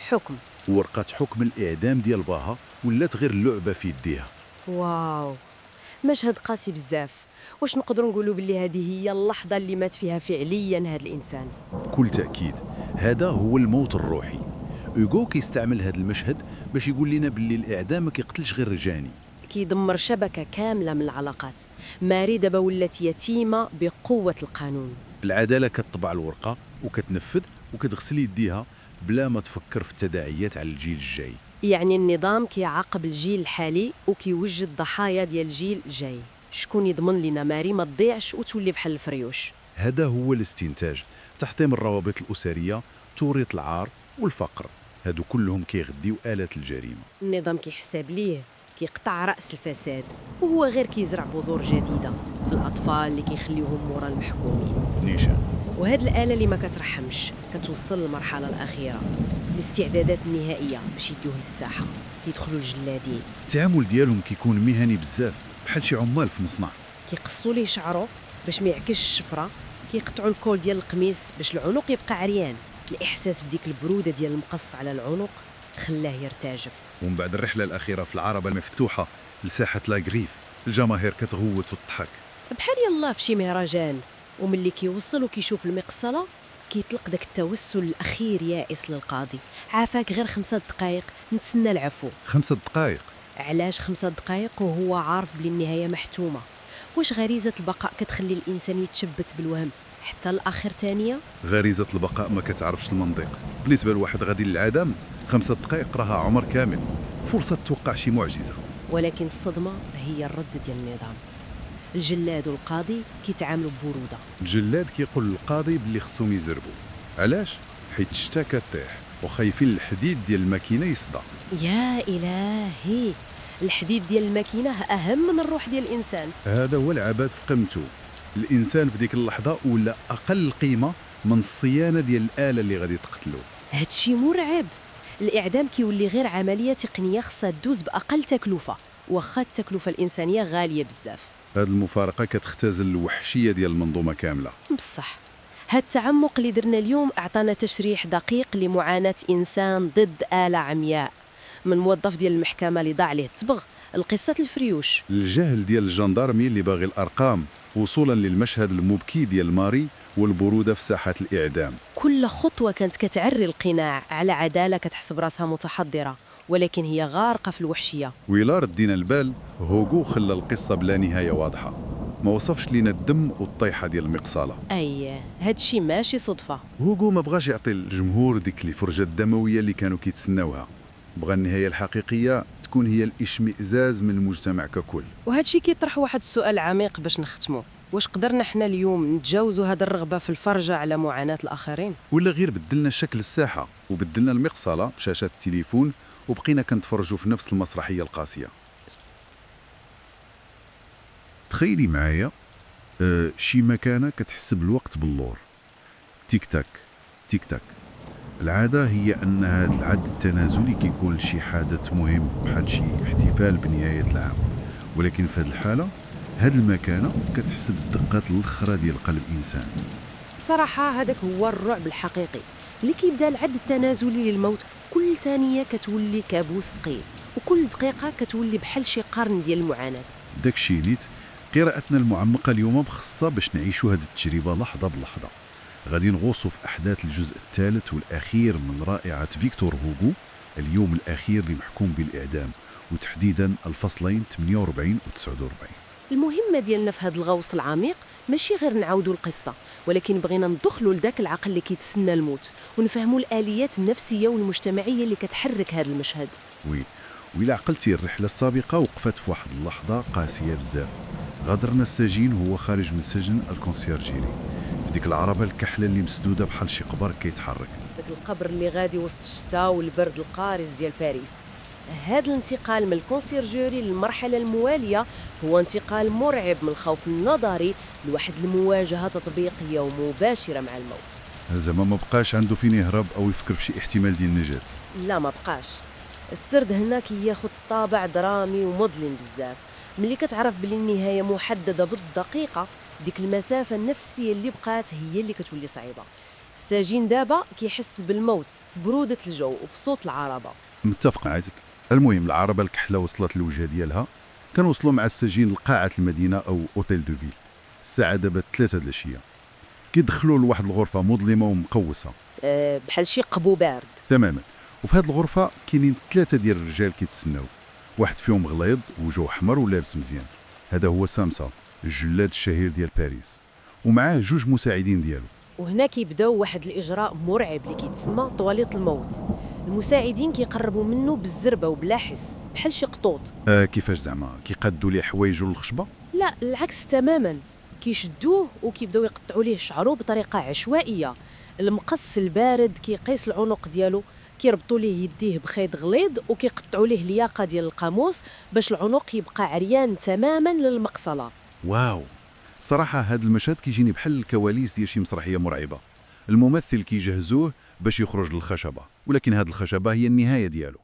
حكم. ورقه حكم الاعدام ديال باها ولات غير لعبه في يديها. واو، مشهد قاسي بزاف. واش نقدروا نقولوا باللي هذه هي اللحظه اللي مات فيها فعليا هذا الانسان؟ بكل تاكيد هذا هو الموت الروحي. هوغو كيستعمل هذا المشهد باش يقول لنا باللي الاعدام ما كيقتلش غير الجاني، كيدمر شبكه كامله من العلاقات. ماري دابا ولات يتيمه بقوه القانون. العداله كتطبع الورقه وكتنفذ وكتغسل يديها بلا ما تفكر في التداعيات على الجيل الجاي. يعني النظام كيعاقب الجيل الحالي وكيوجد ضحايا ديال الجيل الجاي. شكون يضمن لنا ماري ما تضيعش وتولي بحال الفريوش؟ هذا هو الاستنتاج. تحطيم الروابط الأسرية، توريط العار والفقر، هادو كلهم كيغديو آلات الجريمة. النظام كيحسب ليه كيقطع رأس الفساد وهو غير كيزرع بذور جديدة في الأطفال اللي كيخليوهم مورا المحكومين. نيشان، وهاد الآلة اللي ما كترحمش كتوصل للمرحلة الأخيرة، الاستعدادات النهائية باش يديوه للساحة، يدخلوا الجلادين. التعامل ديالهم كيكون مهني بزاف بحال شي عمال في مصنع. كيقصوا ليه شعره باش ما يعكسش الشفرة، كيقطعوا الكول ديال القميص باش العنق يبقى عريان. الإحساس بديك البرودة ديال المقص على العنق خلاه يرتجف. ومن بعد الرحلة الأخيرة في العربة المفتوحة لساحة لاغريف، الجماهير كتغوت وتضحك بحال يلاه في شي مهرجان. وملي كيوصل وكيشوف المقصلة كيطلق داك التوسل الأخير يائس للقاضي. عافاك غير 5 دقائق نتسنى العفو. 5 دقائق؟ علاش 5 دقائق وهو عارف بلي النهاية محتومة؟ واش غريزة البقاء كتخلي الإنسان يتشبت بالوهم حتى الآخر ثانية؟ غريزة البقاء ما كتعرفش المنطق. بالنسبة لواحد غادي للعدم 5 دقائق راها عمر كامل، فرصة توقع شي معجزة. ولكن الصدمة هي الرد ديال النظام. الجلاد والقاضي كيتعاملوا ببرودة. الجلاد كيقول للقاضي باللي خصهم يزربوا. علاش؟ حيت الشتا كطيح وخايفين الحديد ديال الماكينة يصدى. يا إلهي، الحديد ديال الماكينة أهم من الروح ديال الإنسان. هذا هو العباد في قيمته. الإنسان في ديك اللحظة ولا أقل قيمة من الصيانة ديال الآلة اللي غادي تقتلو. هادشي مرعب. الإعدام كيولي غير عملية تقنية خصها دوز بأقل تكلفة، واخا التكلفة الإنسانية غالية بزاف. هذه المفارقة كتختزل الوحشية ديال المنظومة كاملة. بصح هاد التعمق اللي درنا اليوم أعطانا تشريح دقيق لمعاناة إنسان ضد آلة عمياء، من موظف ديال المحكمة اللي ضاع عليه التبغ القصة الفريوش، الجهل ديال الجندارمي اللي باغي الأرقام، وصولا للمشهد المبكي ديال ماري والبرودة في ساحة الإعدام. كل خطوة كانت كتعري القناع على عدالة كتحسب راسها متحضرة، ولكن هي غارقة في الوحشية. وإلا ردينا البال، هوغو خلى القصة بلا نهاية واضحة، ما وصفش لينا الدم والطيحة ديال المقصالة. أي هادشي ماشي صدفة. هوغو ما بغاش يعطي الجمهور ديك الفرجة الدموية اللي كانوا كيتسناوها، بغى النهاية الحقيقية تكون هي الاشمئزاز من المجتمع ككل. وهادشي كيطرح واحد السؤال عميق باش نختمو، واش قدرنا حنا اليوم نتجاوزوا هذا الرغبة في الفرجة على معاناة الآخرين؟ ولا غير بدلنا شكل الساحة وبدلنا المقصالة بشاشة التليفون وبقينا كنتفرجوا في نفس المسرحية القاسية. تخيلي معايا شي مكانة كتحس بالوقت باللور، تيك تاك تيك تاك. العادة هي أن هذا العد التنازلي كيكون شي حدث مهم بحال شي احتفال بنهاية العام، ولكن في هذه الحالة هذه المكانة كتحس بالدقات الأخرى ديال قلب الإنسان. الصراحة هذاك هو الرعب الحقيقي اللي كيبدا العد التنازلي للموت. كل ثانية كتولي كابوس ثقيل، وكل دقيقة كتولي بحال شي قرن ديال المعاناة. داكشي نيت قراءتنا المعمقة اليوم بخصها باش نعيشوا هذه التجربة لحظة بلحظة. غادي نغوصوا في أحداث الجزء الثالث والأخير من رائعة فيكتور هوغو، اليوم الأخير اللي محكوم بالإعدام، وتحديدا الفصلين 48 و 49. المهمة ديالنا في هذا الغوص العميق ماشي غير نعاودوا القصة، ولكن بغينا ندخلوا لذاك العقل اللي كيتسنى الموت، ونفهموا الآليات النفسية والمجتمعية اللي كتحرك هذا المشهد. وي وإلا عقلتي الرحلة السابقة وقفت في واحد اللحظة قاسية بزاف. غادرنا السجين وهو خارج من سجن الكونسيرجيري، في ديك العربة الكحلة اللي مسدودة بحال شي قبر كيتحرك. داك القبر اللي غادي وسط الشتاء والبرد القارس ديال باريس. هذا الانتقال من الكونسيرجوري للمرحلة الموالية هو انتقال مرعب من الخوف النظري لواحد المواجهة تطبيقية ومباشرة مع الموت. زعما ما بقاش عنده فين يهرب أو يفكر في شي احتمال ديال النجاة. لا ما بقاش. السرد هنا كياخد طابع درامي ومظلم بزاف. ملي كتعرف بلي النهاية محددة بالدقيقة، ديك المسافة النفسية اللي بقات هي اللي كتولي صعيبة. السجين دابا كيحس بالموت في برودة الجو وفي صوت العربة. متفق معاك. المهم العربة الكحلة وصلت للوجهة ديالها، كانوصلوا مع السجين لقاعة المدينة أو أوتيل دو فيل. الساعة دابا 3 د العشية. كيدخلوا لواحد الغرفة مظلمة ومقوسة، بحال شي قبو بارد تماما. وفي هذه الغرفة كاينين 3 ديال الرجال كيتسناو، واحد فيهم غليظ وجهه احمر ولابس مزيان، هذا هو سامسا الجلاد الشهير ديال باريس، ومعاه 2 مساعدين ديالو. وهنا كيبداو واحد الإجراء مرعب اللي كيتسمى طواليط الموت. المساعدين كيقربوا منه بالزربة وبلا حس بحال شي قطوط. كيفاش زعما كيقادوا ليه حوايجو للخشبة؟ لا العكس تماما، كيشدوه وكيبداو يقطعوا ليه شعره بطريقة عشوائية. المقص البارد كيقيس العنق ديالو، كيربطوا ليه يديه بخيط غليظ وكيقطعوا ليه الياقة ديال القاموس باش العنق يبقى عريان تماما للمقصلة. واو، صراحة هذا المشهد كيجيني بحال الكواليس ديال شي مسرحية مرعبة. الممثل كيجهزوه باش يخرج للخشبة، ولكن هذه الخشبة هي النهاية ديالو.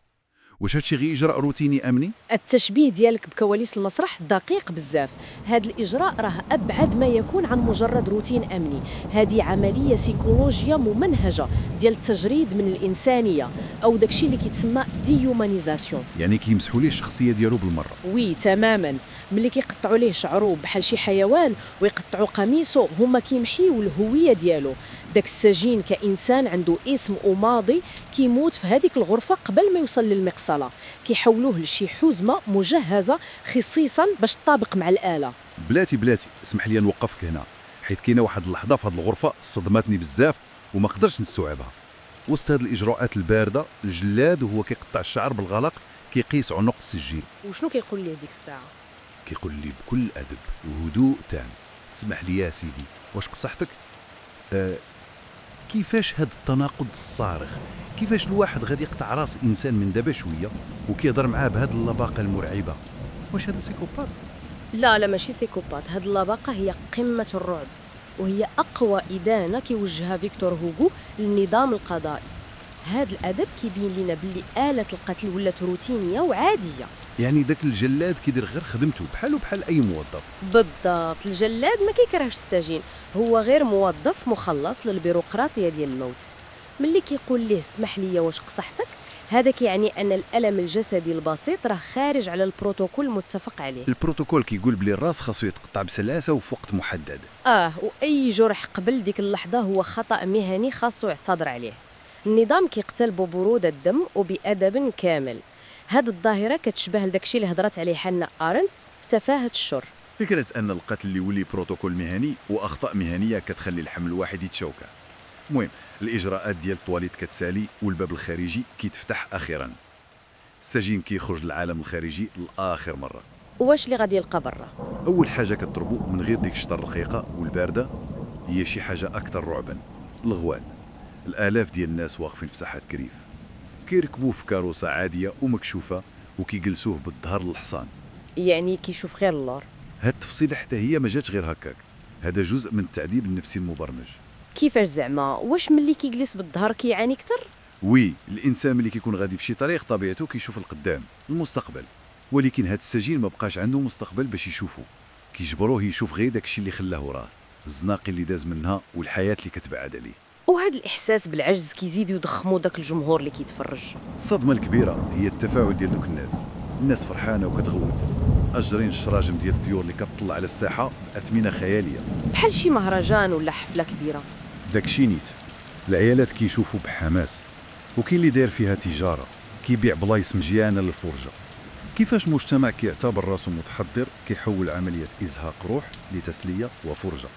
واش هادشي غير إجراء روتيني أمني؟ التشبيه ديالك بكواليس المسرح دقيق بزاف. هذا الإجراء راه أبعد ما يكون عن مجرد روتين أمني. هذه عملية سيكولوجيا ممنهجة ديال التجريد من الإنسانية، أو داكشي اللي كيتسمى ديومانيزاسيون. يعني كيمسحوا ليه الشخصية ديالو بالمرة. وي تماما. ملي كيقطعوا ليه شعره بحال شي حيوان ويقطعوا قميصه، هما كيمحيو الهوية ديالو. داك السجين كإنسان عنده اسم وماضي كيموت في هذيك الغرفة قبل ما يوصل للمقصلة، كيحولوه لشي حزمة مجهزة خصيصا باش تطابق مع الآلة. بلاتي اسمح لي نوقفك هنا، حيت كاينه واحد اللحظه في هذه الغرفه صدمتني بزاف وما قدرتش نستوعبها. وسط هذه الاجراءات البارده الجلاد وهو كيقطع الشعر بالغلق كيقيس عنق السجين. وشنو كيقول لي ديك الساعة؟ كيقول لي بكل ادب وهدوء تام: اسمح لي يا سيدي، واش قصحتك؟ كيفاش هذا التناقض الصارخ؟ كيفاش الواحد غادي يقطع راس انسان من دابا شويه وكيهضر معاه بهذه اللباقه المرعبه؟ واش هذا سيكوبات؟ لا ماشي سيكوبات، هاد اللباقة هي قمة الرعب، وهي أقوى إدانة كيوجهها فيكتور هوغو للنظام القضائي. هاد الأدب كيبين لنا باللي آلة القتل ولات روتينية وعادية. يعني داك الجلاد كيدير غير خدمته بحال اي موظف. بالضبط، الجلاد ما كيكرهش السجين، هو غير موظف مخلص للبيروقراطية ديال الموت. ملي كيقول ليه اسمح لي واش قصحتك، هذا كيعني أن الألم الجسدي البسيط راه خارج على البروتوكول المتفق عليه. البروتوكول كيقول بلي الراس خاصو يتقطع بسلاسه وفي وقت محدد. وأي جرح قبل ديك اللحظة هو خطأ مهني خاصو يعتذر عليه. النظام كيقتل ببرودة الدم وبأدب كامل. هاد الظاهرة كتشبه لداكشي اللي هضرت عليه حنا آرنت في تفاهة الشر. فكرة أن القتل اللي يولي بروتوكول مهني وأخطاء مهنية كتخلي الحمل الواحد يتشوكه. المهم الإجراءات ديال الطواليت كتسالي والباب الخارجي كيتفتح أخيرا. السجين كيخرج للعالم الخارجي لآخر مرة. واش اللي غادي يلقى برا؟ أول حاجة كتضربو من غير ديك الشطة الرقيقة والباردة هي شي حاجة أكثر رعبا: الغواد. الآلاف ديال الناس واقفين في ساحة كريف، كيركبوه في كاروسة عادية ومكشوفة وكيجلسوه بالظهر للحصان. يعني كيشوف غير اللور. هاد التفصيلة حتى هي ما جاتش غير هكاك، هذا جزء من التعذيب النفسي المبرمج. كيفاش زعما؟ واش ملي كيجلس بالظهر كيعاني اكثر؟ وي، الانسان ملي كيكون غادي في شي طريق طبيعته كيشوف القدام المستقبل، ولكن هاد السجين ما بقاش عنده مستقبل باش يشوفه، كيجبروه يشوف غير داكشي اللي خلاه وراه، الزناقي اللي داز منها والحياة اللي كتبعد عليه. وهذا الإحساس بالعجز كيزيد يضخمو داك الجمهور اللي كيتفرج. الصدمة الكبيرة هي التفاعل ديال دوك الناس فرحانة وكتغوت، أجرين الشراجم ديال الطيور اللي كتطلع على الساحة بأثمنة خيالية بحال شي مهرجان ولا حفلة كبيرة. داكشي نيت. العيالات كيشوفوا بحماس، وكاين اللي داير فيها تجارة، كيبيع بلايص مزيانة للفرجة. كيفاش مجتمع كيعتبر راسو متحضر كيحول عملية إزهاق روح لتسلية وفرجة.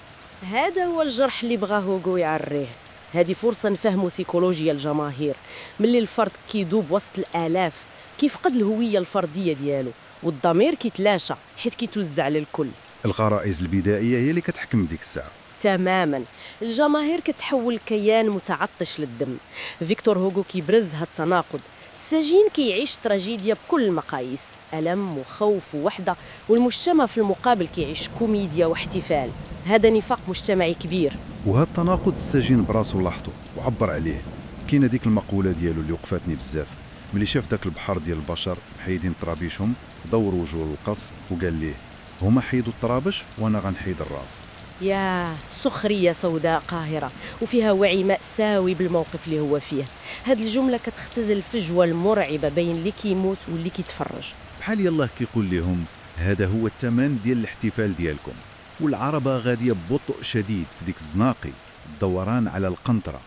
هذا هو الجرح اللي بغاه هوغو يعريه. هذه فرصة نفهموا سيكولوجيا الجماهير. ملي الفرد كيدوب وسط الآلاف كيفقد الهوية الفردية ديالو، والضمير كيتلاشى حيت كيتوزع للكل. الغرائز البدائية هي اللي كتحكم ديك الساعة. تماما، الجماهير كتحول كيان متعطش للدم. فيكتور هوغو كيبرز هاد التناقض. السجين كيعيش تراجيديا بكل المقاييس، ألم وخوف ووحدة، والمجتمع في المقابل كيعيش كوميديا واحتفال. هذا نفاق مجتمعي كبير. وهذا التناقض السجين براسو لاحظو وعبر عليه. كاينه ديك المقولة ديالو اللي وقفاتني بزاف، ملي شاف داك البحر ديال البشر حيدين طرابيشهم دور وجوه القص وقال ليه: هما حيدوا الطرابش وانا غنحيد الراس. يا سخرية سوداء قاهرة وفيها وعي مأساوي بالموقف اللي هو فيه. هاد الجملة كتختزل الفجوة المرعبة بين اللي كيموت واللي كيتفرج. بحال يلاه كيقول لهم: هذا هو الثمن ديال الاحتفال ديالكم. والعربة غادية ببطء شديد في ديك الزناقي، الدوران على القنطرة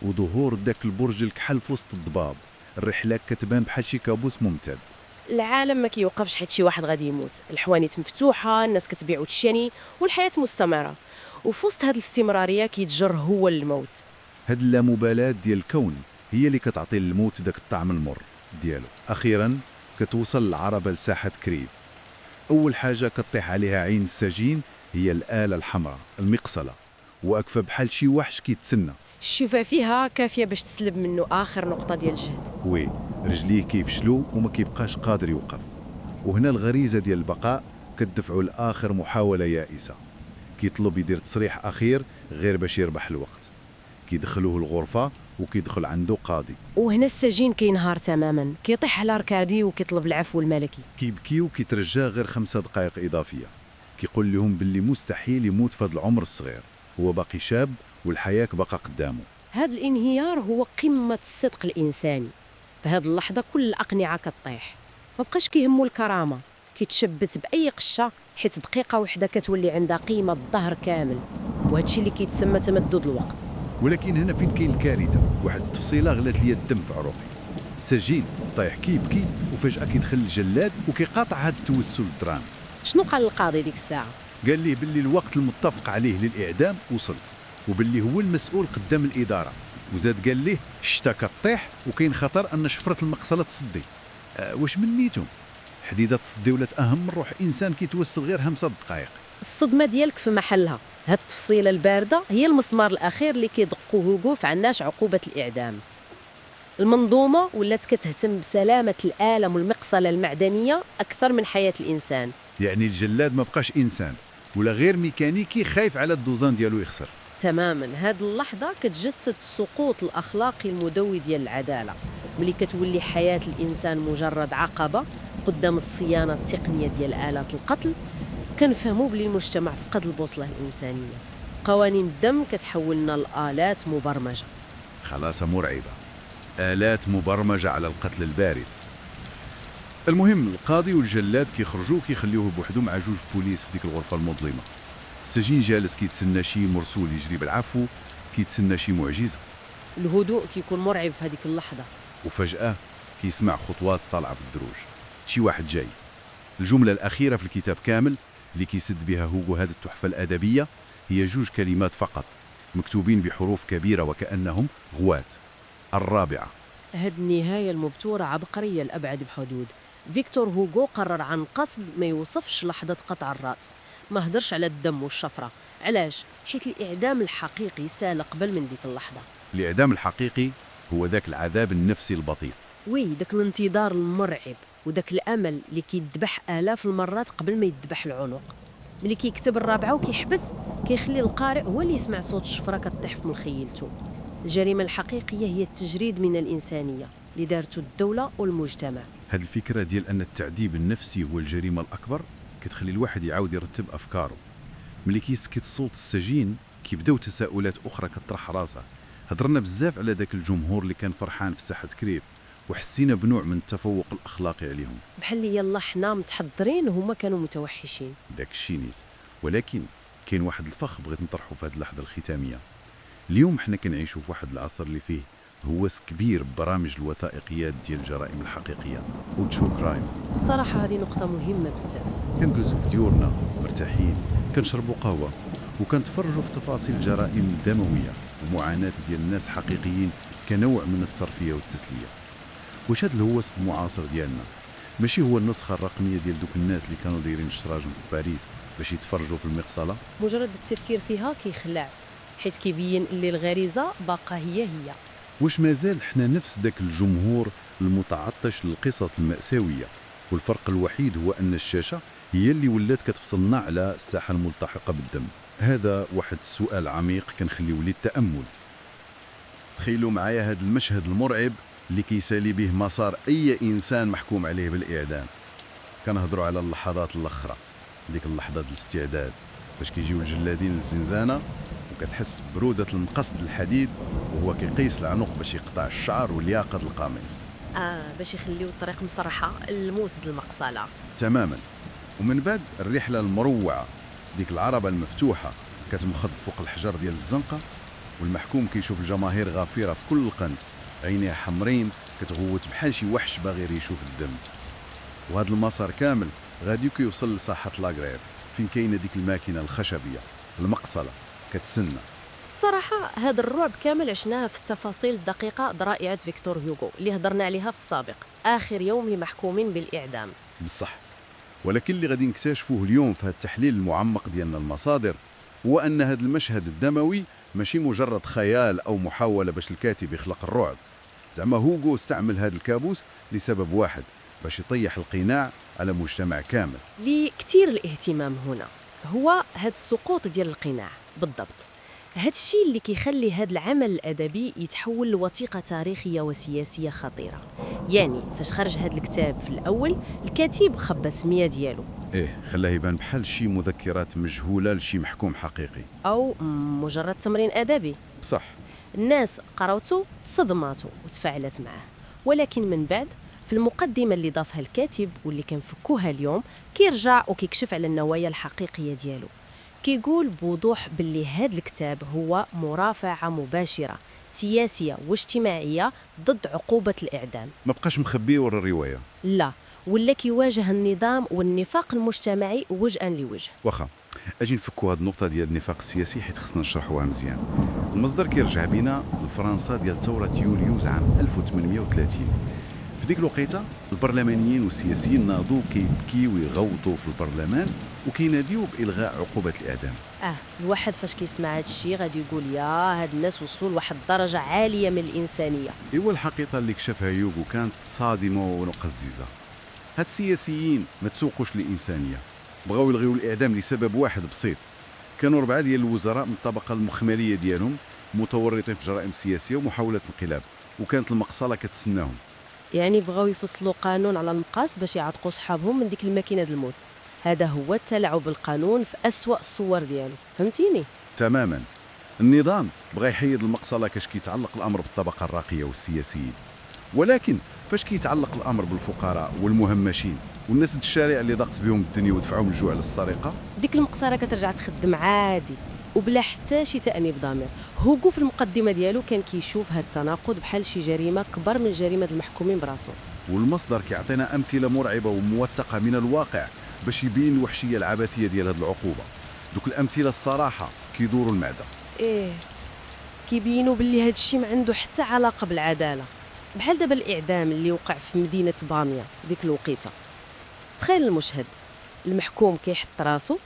وظهور داك البرج الكحل في وسط الضباب. الرحلة كتبان بحال شي كابوس ممتد. العالم ما كيوقفش حيت شي واحد غادي يموت، الحوانيت مفتوحة، الناس كتبيع وتشري، والحياة مستمرة. وفي وسط هاد الاستمرارية كيتجر هو الموت. هاد اللامبالاة ديال الكون هي اللي كتعطي للموت داك الطعم المر ديالو. أخيرا كتوصل العربة لساحة كريف. أول حاجة كتطيح عليها عين السجين هي الآلة الحمراء المقصلة، واقفة بحال شي وحش كيتسنى. الشفا فيها كافية باش تسلب منه آخر نقطة ديال الجهد. وي، رجليه كيفشلو وما كيبقاش قادر يوقف. وهنا الغريزة ديال البقاء كتدفعو لآخر محاولة يائسة. كيطلب يدير تصريح أخير غير باش يربح الوقت. كيدخلوه الغرفة وكيدخل عنده قاضي، وهنا السجين كينهار تماما، كيطيح على ركاردي وكيطلب العفو الملكي. كيبكي وكيترجاه غير 5 دقائق إضافية. كيقول لهم باللي مستحيل يموت في هذا العمر الصغير، هو باقي شاب والحياة باقا قدامه. هذا الانهيار هو قمة الصدق الإنساني. في هذه اللحظة كل الأقنعة كتطيح، ما بقاش كيهمو الكرامة، كيتشبت بأي قشة حيت دقيقة وحدة كتولي عندها قيمة الظهر كامل. وهذا الشيء اللي كيتسمى تمدد الوقت. ولكن هنا فين كاين الكارثه، واحد التفصيله غلات ليا الدم في عروقي. سجين طايح كيبكي وفجاه كيدخل الجلاد وكيقاطع هذا التوسل الدرامي. شنو قال القاضي ديك الساعه؟ قال ليه باللي الوقت المتفق عليه للاعدام وصل، وباللي هو المسؤول قدام الاداره، وزاد قال ليه الشتا كطيح وكاين خطر ان شفره المقصله تصدي. واش من نيتهم؟ حديده تصدي ولات اهم من روح انسان كيتوسل غير 5 دقائق. الصدمه ديالك في محلها. هاد التفصيله البارده هي المسمار الاخير اللي كيدقو هوغو في عناش عقوبه الاعدام. المنظومه ولات كتهتم بسلامه الالم والمقصله المعدنيه اكثر من حياه الانسان. يعني الجلاد ما بقاش انسان ولا غير ميكانيكي خايف على الدوزان ديالو يخسر. تماما. هاد اللحظه كتجسد السقوط الاخلاقي المدوي ديال العداله، ملي كتولي حياه الانسان مجرد عقبه قدام الصيانه التقنيه ديال آلات القتل. كنفهموا بلي المجتمع فقد البوصله الانسانيه. قوانين الدم كتحولنا لآلات مبرمجه. خلاص مرعبه، آلات مبرمجه على القتل البارد. المهم القاضي والجلاد كيخرجوا كيخليوه بوحدو مع 2 بوليس في ديك الغرفه المظلمه. السجين جالس كيتسنى شي مرسول يجري بالعفو، كيتسنى شي معجزه. الهدوء كيكون مرعب في هذيك اللحظه. وفجاه كيسمع خطوات طالعه في الدروج، شي واحد جاي. الجمله الاخيره في الكتاب كامل اللي كيسد بها هوغو هذه التحفه الادبيه هي 2 كلمات فقط مكتوبين بحروف كبيره وكانهم غوات. الرابعه. هاد النهايه المبتوره عبقريه لابعد بحدود. فيكتور هوغو قرر عن قصد ما يوصفش لحظه قطع الراس، ما هدرش على الدم والشفره. علاش؟ حيت الاعدام الحقيقي سال قبل من ديك اللحظه. الاعدام الحقيقي هو ذاك العذاب النفسي البطيء. وي، داك الانتظار المرعب وداك الامل اللي كيذبح آلاف المرات قبل ما يذبح العنق. ملي كيكتب الرابعه وكيحبس كيخلي القارئ هو اللي يسمع صوت الشفره كطيح في مخيلته. الجريمه الحقيقيه هي التجريد من الانسانيه اللي دارته الدوله والمجتمع. هذه الفكره ديال ان التعذيب النفسي هو الجريمه الاكبر كتخلي الواحد يعاود يرتب افكاره. ملي كيسكت صوت السجين كيبداو تساؤلات اخرى كطرح راسها. هضرنا بزاف على ذاك الجمهور اللي كان فرحان في ساحه كريب، وحسينا بنوع من التفوق الاخلاقي عليهم. بحال اللي يلا حنا متحضرين وهما كانوا متوحشين. داك الشيء نيت. ولكن كاين واحد الفخ بغيت نطرحه في هذه اللحظه الختاميه. اليوم حنا كنعيشوا في واحد العصر اللي فيه هوس كبير ببرامج الوثائقيات ديال الجرائم الحقيقيه وتشو كرايم. الصراحه هذه نقطه مهمه بزاف. كنجلسوا في ديورنا مرتاحين، كنشربوا قهوه وكنتفرجوا في تفاصيل الجرائم الدمويه ومعاناه ديال الناس حقيقيين كنوع من الترفيه والتسليه. واش هذا الهوس المعاصر ديالنا ماشي هو النسخه الرقميه ديال دوك الناس اللي كانوا دايرين الشراجم في باريس باش يتفرجوا في المقصله؟ مجرد التفكير فيها كيخلع، حيت كيبين اللي الغريزه باقا هي. واش مازال حنا نفس ذاك الجمهور المتعطش للقصص المأساوية، والفرق الوحيد هو أن الشاشة هي اللي ولات كتفصلنا على الساحة الملتحقة بالدم؟ هذا واحد السؤال عميق كنخليو للتأمل. تخيلوا معايا هذا المشهد المرعب اللي كيسالي به مسار أي إنسان محكوم عليه بالإعدام. كنهضروا على اللحظات الأخرى، ديك اللحظة ديال الاستعداد باش كيجيو الجلادين للزنزانة وكتحس برودة المقص الحديد وهو كيقيس العنق باش يقطع الشعر والياقة القميص. باش يخليو الطريق مسرحة الموسد المقصلة. تماما. ومن بعد الرحلة المروعة، ديك العربة المفتوحة كتمخض فوق الحجر ديال الزنقة، والمحكوم كيشوف الجماهير غافرة في كل القنت، عينيها حمرين كتغوت بحال شي وحش باغي يشوف الدم. وهذا المسار كامل غادي كيوصل لساحة لاغريف فين كاينه ديك الماكينة الخشبية المقصلة كتسنى. الصراحة هذا الرعب كامل عشناه في التفاصيل الدقيقة رائعة فيكتور هوغو اللي هضرنا عليها في السابق، آخر يوم لمحكومين بالإعدام. بصح، ولكن اللي غادي نكتشفوه اليوم في هذا التحليل المعمق ديالنا المصادر هو أن هذا المشهد الدموي ماشي مجرد خيال أو محاولة باش الكاتب يخلق الرعب. زعما هوغو استعمل هذا الكابوس لسبب واحد، باش يطيح القناع على مجتمع كامل. لي كتير الاهتمام هنا هو هذا السقوط ديال القناع بالضبط. هذا الشيء اللي كيخلي هذا العمل الأدبي يتحول لوثيقة تاريخية وسياسية خطيرة. يعني فاش خرج هذا الكتاب في الأول الكاتب خبى السمية ديالو، خلاه يبان بحال شي مذكرات مجهولة لشي محكوم حقيقي أو مجرد تمرين أدبي. صح. الناس قراوته صدماتو وتفاعلت معه، ولكن من بعد في المقدمة اللي ضافها الكاتب واللي كنفكوها اليوم كيرجع وكيكشف على النوايا الحقيقية ديالو. كيقول بوضوح باللي هذا الكتاب هو مرافعة مباشرة سياسية واجتماعية ضد عقوبة الإعدام. ما بقاش مخبي ورا الروايه. لا، ولا كيواجه النظام والنفاق المجتمعي وجها لوجه. واخا اجي نفكوا هذه النقطه ديال النفاق السياسي حيت خصنا نشرحوها مزيان. المصدر كيرجع بينا لفرنسا ديال ثوره يوليوز عام 1830. في ديك الوقيته البرلمانيين والسياسيين ناضوا كيبكيو ويغوطوا في البرلمان وكيناديو بالغاء عقوبه الاعدام. الواحد فاش كيسمع هذا الشيء غادي يقول يا هاد الناس وصلوا لواحد الدرجة عالية من الإنسانية. ايوا الحقيقه اللي كشفها يوغو كانت صادمه ومقززه. هاد السياسيين ما تسوقوش للانسانيه، بغاو يلغيو الاعدام لسبب واحد بسيط. كانوا 4 ديال الوزراء من الطبقه المخمليه ديالهم متورطين في جرائم سياسيه ومحاوله انقلاب، وكانت المقصله كتسناهم. يعني بغاو يفصلوا قانون على المقاس باش يعتقوا صحابهم من ديك الماكينة د الموت. هذا هو التلاعب بالقانون في أسوأ الصور ديالو، فهمتيني؟ تماما. النظام بغى يحيد المقصله كاش كيتعلق الامر بالطبقه الراقيه والسياسيين، ولكن فاش كيتعلق الامر بالفقراء والمهمشين والناس د الشارع اللي ضاقت بهم الدنيا ودفعوهم الجوع للسرقه، ديك المقصرة كترجع تخدم عادي وبلا حتى شي تأنيب ضمير. هوغو في المقدمة ديالو كان كيشوف هاد التناقض بحال شي جريمة كبر من جريمة المحكومين براسو. والمصدر كيعطينا امثله مرعبه وموثقه من الواقع باش يبين الوحشيه العبثيه ديال هذه العقوبه. دوك الامثله الصراحه كيدوروا المعده. كيبينوا باللي هاد الشيء ما عنده حتى علاقة بالعدالة. بحال دابا الإعدام اللي وقع في مدينة بامية ديك الوقيته. تخيل المشهد، المحكوم كيحط راسو،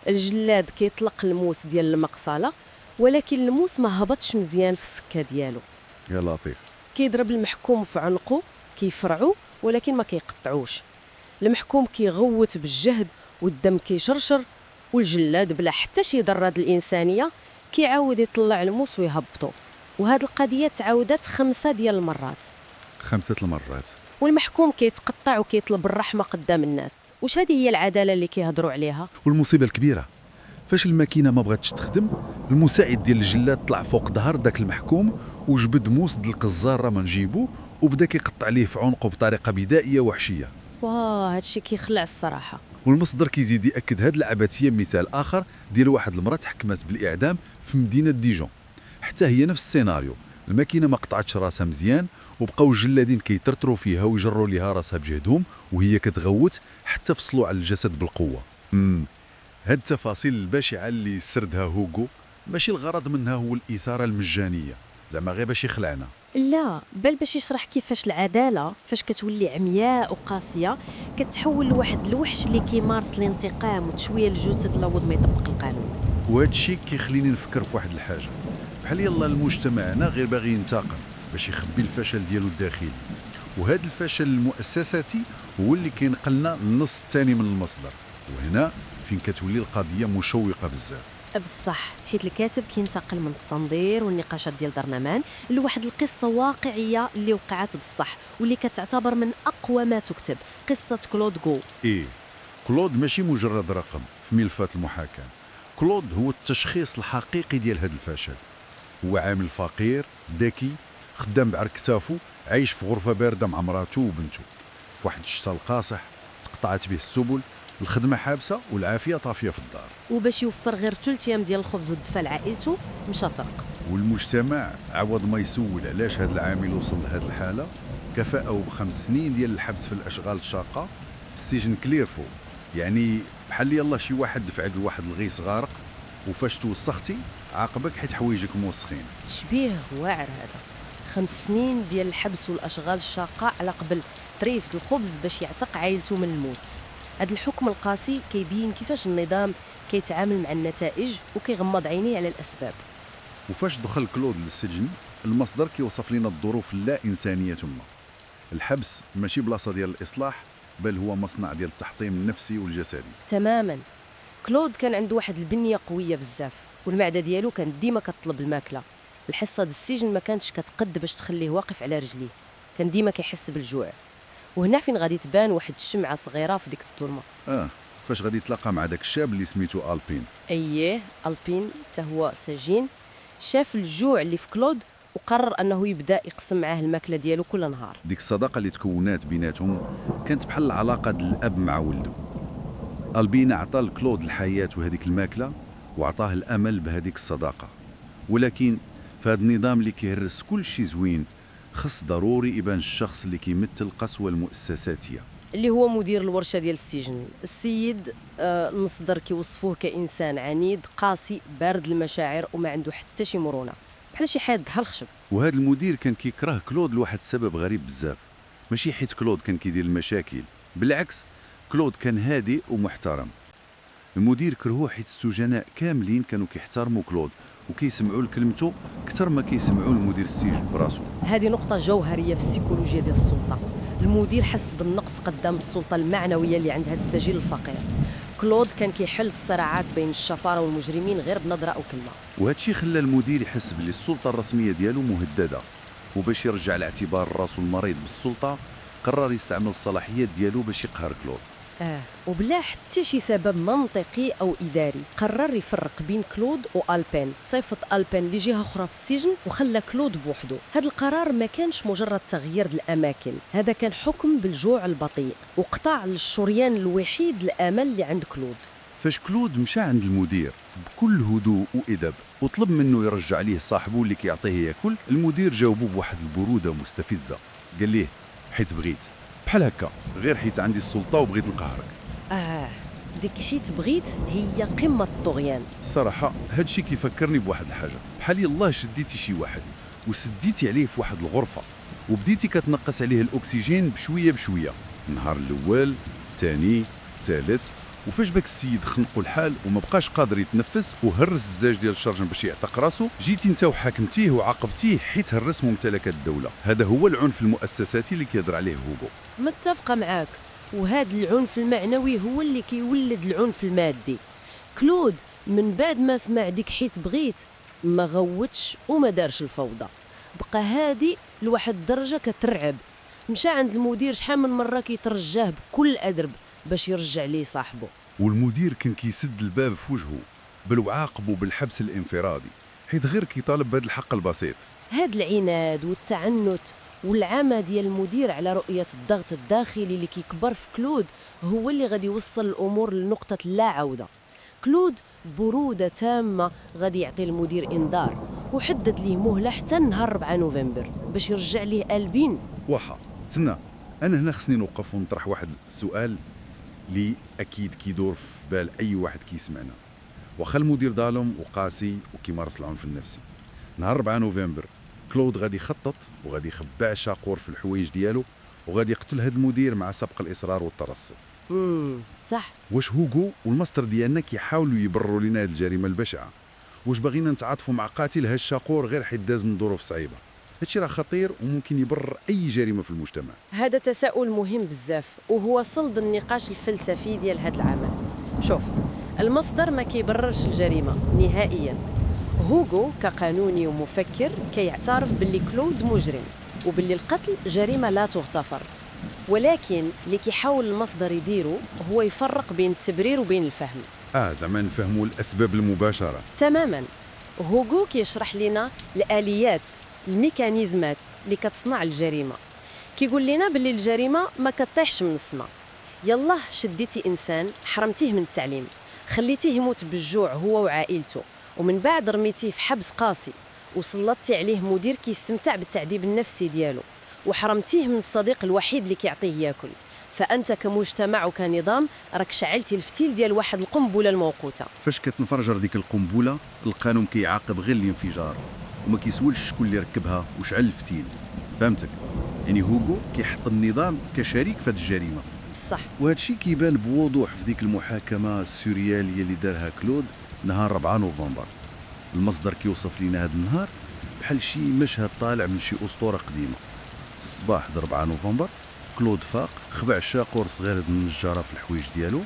الجلاد كيطلق الموس ديال المقصله، ولكن الموس ما هبطش مزيان في السكه ديالو. يا لطيف. كيضرب المحكوم في عنقه، كيفرعو ولكن ما كيقطعوش. المحكوم كيغوت بالجهد والدم كيشرشر، والجلاد بلا حتى شي ضرة الإنسانية كيعاود يطلع الموس ويهبطو. وهاد القضية تعاودت 5 ديال المرات. 5 المرات. والمحكوم كيتقطع وكيطلب الرحمة قدام الناس. واش هذه هي العدالة اللي كيهضروا عليها؟ والمصيبه الكبيره فاش الماكينه ما بغاتش تخدم، المساعد ديال الجلاد طلع فوق ظهر داك المحكوم وجبد موس د القزار ما نجيبو وبدا كيقطع ليه في عنقه بطريقه بدائيه وحشيه. واه هادشي كيخلع الصراحه. والمصدر كيزيد ياكد هاد العبثيه بمثال اخر ديال واحد المراه تحكمت بالاعدام في مدينه ديجون. حتى هي نفس السيناريو، الماكينه ما قطعتش راسها مزيان وبقاو الجلادين كيترتروا فيها ويجروا ليها راسها بجهدهم وهي كتغوت حتى فصلوا على الجسد بالقوه. هاد التفاصيل البشعه اللي سردها هوغو ماشي الغرض منها هو الاثاره المجانيه، زعما غير باش يخلعنا. لا، بل باش يشرح كيفاش العداله فاش كتولي عمياء وقاسيه كتحول لواحد الوحش اللي كيمارس الانتقام وتشويه الجثث لابد ما يطبق القانون. وهذا الشيء كيخليني نفكر في واحد الحاجه، بحال يلا المجتمع هنا غير باغي ينتقم باش يخبي الفشل ديالو الداخلي، وهذا الفشل المؤسساتي هو اللي كينقلنا النص الثاني من المصدر، وهنا فين كتولي القضيه مشوقه بزاف. بصح حيت الكاتب كينتقل من التنظير والنقاشات ديال درنمان لواحد القصه واقعيه اللي وقعت بصح واللي كتعتبر من اقوى ما تكتب، قصه كلود غو. كلود ماشي مجرد رقم في ملفات المحاكاه، كلود هو التشخيص الحقيقي ديال هذا الفشل. هو عامل فقير ذكي خدام بعرك كتافو، عايش في غرفه بارده مع مراته وبنته في واحد الشتا القاصح، تقطعت به السبل، الخدمه حابسه والعافيه طافيه في الدار، وباش يوفر غير 3 ايام ديال الخبز والدفا لعائلته مشى سرق. والمجتمع عوض ما يسول علاش هذا العامل وصل لهذه الحاله كفاءه ب5 سنين ديال الحبس في الاشغال الشاقه في السجن كليرفو. يعني بحال يلا شي واحد دفعك لواحد الغيس غارق وفاش توسختي عاقبك حيت حوايجك موسخين. شبيه واعر هذا. 5 سنين ديال الحبس والاشغال الشاقه على قبل طريف الخبز باش يعتق عائلته من الموت. هذا الحكم القاسي كيبين كيفاش النظام كيتعامل مع النتائج وكيغمض عينيه على الاسباب. وفاش دخل كلود للسجن المصدر كيوصف لنا الظروف اللا انسانيه تما. الحبس ماشي بلاصه ديال الاصلاح، بل هو مصنع ديال التحطيم النفسي والجسدي. تماما. كلود كان عنده واحد البنيه قويه بزاف والمعده ديالو كانت ديما كتطلب الماكله. الحصه د السجن ما كانتش كتقد باش تخليه واقف على رجليه، كان ديما كيحس بالجوع. وهنا فين غادي تبان واحد الشمعه صغيره في ديك الظلمه. فاش غادي يتلاقى مع داك الشاب اللي سميتو البين. البين حتى هو سجين، شاف الجوع اللي في كلود وقرر انه يبدا يقسم معاه الماكله ديالو كل نهار. ديك الصداقه اللي تكونات بيناتهم كانت بحال العلاقه ديال الاب مع ولده. البين عطى لكلود الحياه وهذيك الماكله، وعطاه الأمل بهذيك الصداقة. ولكن في هذا النظام اللي كيهرس كل شيء زوين، خص ضروري يبان الشخص اللي كيمثل القسوة المؤسساتية، اللي هو مدير الورشة ديال السجن. السيد المصدر كيوصفوه كإنسان عنيد قاسي بارد المشاعر وما عنده حتى شي مرونة، بحال شي حاد دحال الخشب. وهذا المدير كان كيكره كلود لواحد السبب غريب بزاف. ماشي حيت كلود كان كيدير المشاكل، بالعكس كلود كان هادئ ومحترم. المدير كرهوه حيت السجناء كاملين كانوا كيحترموا كلود وكيسمعوا لكلمته اكثر ما كيسمعوا لمدير السجن براسو. هذه نقطة جوهرية في السيكولوجيا ديال السلطة. المدير حس بالنقص قدام السلطة المعنوية اللي عند هذا السجين الفقير. كلود كان كيحل الصراعات بين الشفارة والمجرمين غير بنظرة أو كلمة. وهذا الشيء خلى المدير يحس باللي السلطة الرسمية ديالو مهددة، وباش يرجع الاعتبار راسو المريض بالسلطة قرر يستعمل الصلاحيات ديالو باش يقهر كلود. وبلا حتى شي سبب منطقي أو إداري قرر يفرق بين كلود وألبين، صيفط ألبين لجهة أخرى في السجن وخلى كلود بوحده. هذا القرار ما كانش مجرد تغيير الأماكن، هذا كان حكم بالجوع البطيء وقطع للشريان الوحيد الأمل اللي عند كلود. فاش كلود مشى عند المدير بكل هدوء وإدب وطلب منه يرجع ليه صاحبه اللي كيعطيه ياكل، المدير جاوبه بواحد البرودة مستفزة. قال ليه حيت بغيت، بحال هكا، غير حيت عندي السلطة وبغيت نقهرك. ديك حيت بغيت هي قمة الطغيان. صراحة هادشي كيفكرني بواحد الحاجة، بحال يلاه شديتي شي واحد وسديتي عليه في واحد الغرفة وبديتي كتنقص عليه الأكسجين بشوية بشوية، النهار الأول، الثاني، الثالث، وفاش باك السيد خنقو الحال وما بقاش قادر يتنفس وهرس الزاج ديال الشرجم باش يعتق راسو، جيتي انت وحاكمتيه وعاقبتيه حيت هرس ممتلكات الدولة. هذا هو العنف المؤسساتي اللي كيهضر عليه هوغو. متفقة معاك، وهذا العنف المعنوي هو اللي كيولد العنف المادي. كلود من بعد ما سمع ديك حيت بغيت ما غوتش وما دارش الفوضى، بقى هادي لواحد الدرجة كترعب. مشى عند المدير شحال من مرة كيترجاه بكل أدب باش يرجع ليه صاحبه، والمدير كان كيسد الباب في وجهه بل وعاقبه بالحبس الانفرادي حيت غير كيطالب بهذا الحق البسيط. هاد العناد والتعنت والعمى ديال المدير على رؤية الضغط الداخلي اللي كيكبر في كلود هو اللي غادي يوصل الأمور لنقطة لا عودة. كلود برودة تامة غادي يعطي المدير إنذار وحدد ليه مهلة حتى نهار 4 نوفمبر باش يرجع ليه ألبين. واحا تسنى، أنا هنا خصني نوقف ونطرح واحد السؤال اللي أكيد كيدور في بال أي واحد كيسمعنا. واخا المدير ظالم وقاسي وكيمارس العنف النفسي، نهار 4 نوفمبر كلود غادي يخطط وغادي يخبع شاقور في الحوايج ديالو وغادي يقتل هذا المدير مع سبق الإصرار والترصد. صح. واش هوغو والماستر ديالنا كيحاولوا يبرروا لنا هذه الجريمة البشعة؟ واش باغينا نتعاطفوا مع قاتل هذا الشاقور غير حيت داز من ظروف صعيبة؟ هادشي راه خطير وممكن يبرر أي جريمة في المجتمع. هذا تساؤل مهم بزاف وهو صلد النقاش الفلسفي ديال هذا العمل. شوف، المصدر ما كيبررش الجريمة نهائيا. هوغو كقانوني ومفكر كيعترف باللي كلود مجرم وباللي القتل جريمة لا تغتفر، ولكن اللي كيحاول المصدر يديرو هو يفرق بين التبرير وبين الفهم. زعما نفهموا الأسباب المباشرة. تماما. هوغو كيشرح لنا الآليات، الميكانيزمات اللي كتصنع الجريمة. كيقول لنا باللي الجريمة ما كطيحش من السماء. يلا شديتي إنسان حرمتيه من التعليم، خليتيه يموت بالجوع هو وعائلته، ومن بعد رميتيه في حبس قاسي وسلطتي عليه مدير كيستمتع بالتعذيب النفسي ديالو وحرمتيه من الصديق الوحيد اللي كيعطيه ياكل. فأنت كمجتمع وكنظام راك شعلتي الفتيل ديال واحد القنبلة الموقوتة. فاش كتنفرجر ديك القنبلة القانون كيعاقب غير الانفجار وما كيسولش شكون اللي ركبها وشعل الفتيل. فهمتك؟ يعني هوغو كيحط النظام كشريك في هذه الجريمة. بصح. وهذا الشيء كيبان بوضوح في ديك المحاكمة السوريالية اللي دارها كلود نهار 4 نوفمبر. المصدر كيوصف لنا هذا النهار بحال شي مشهد طالع من شي أسطورة قديمة. الصباح 4 نوفمبر كلود فاق، خبع الشاقور صغير النجارة في الحوايج ديالو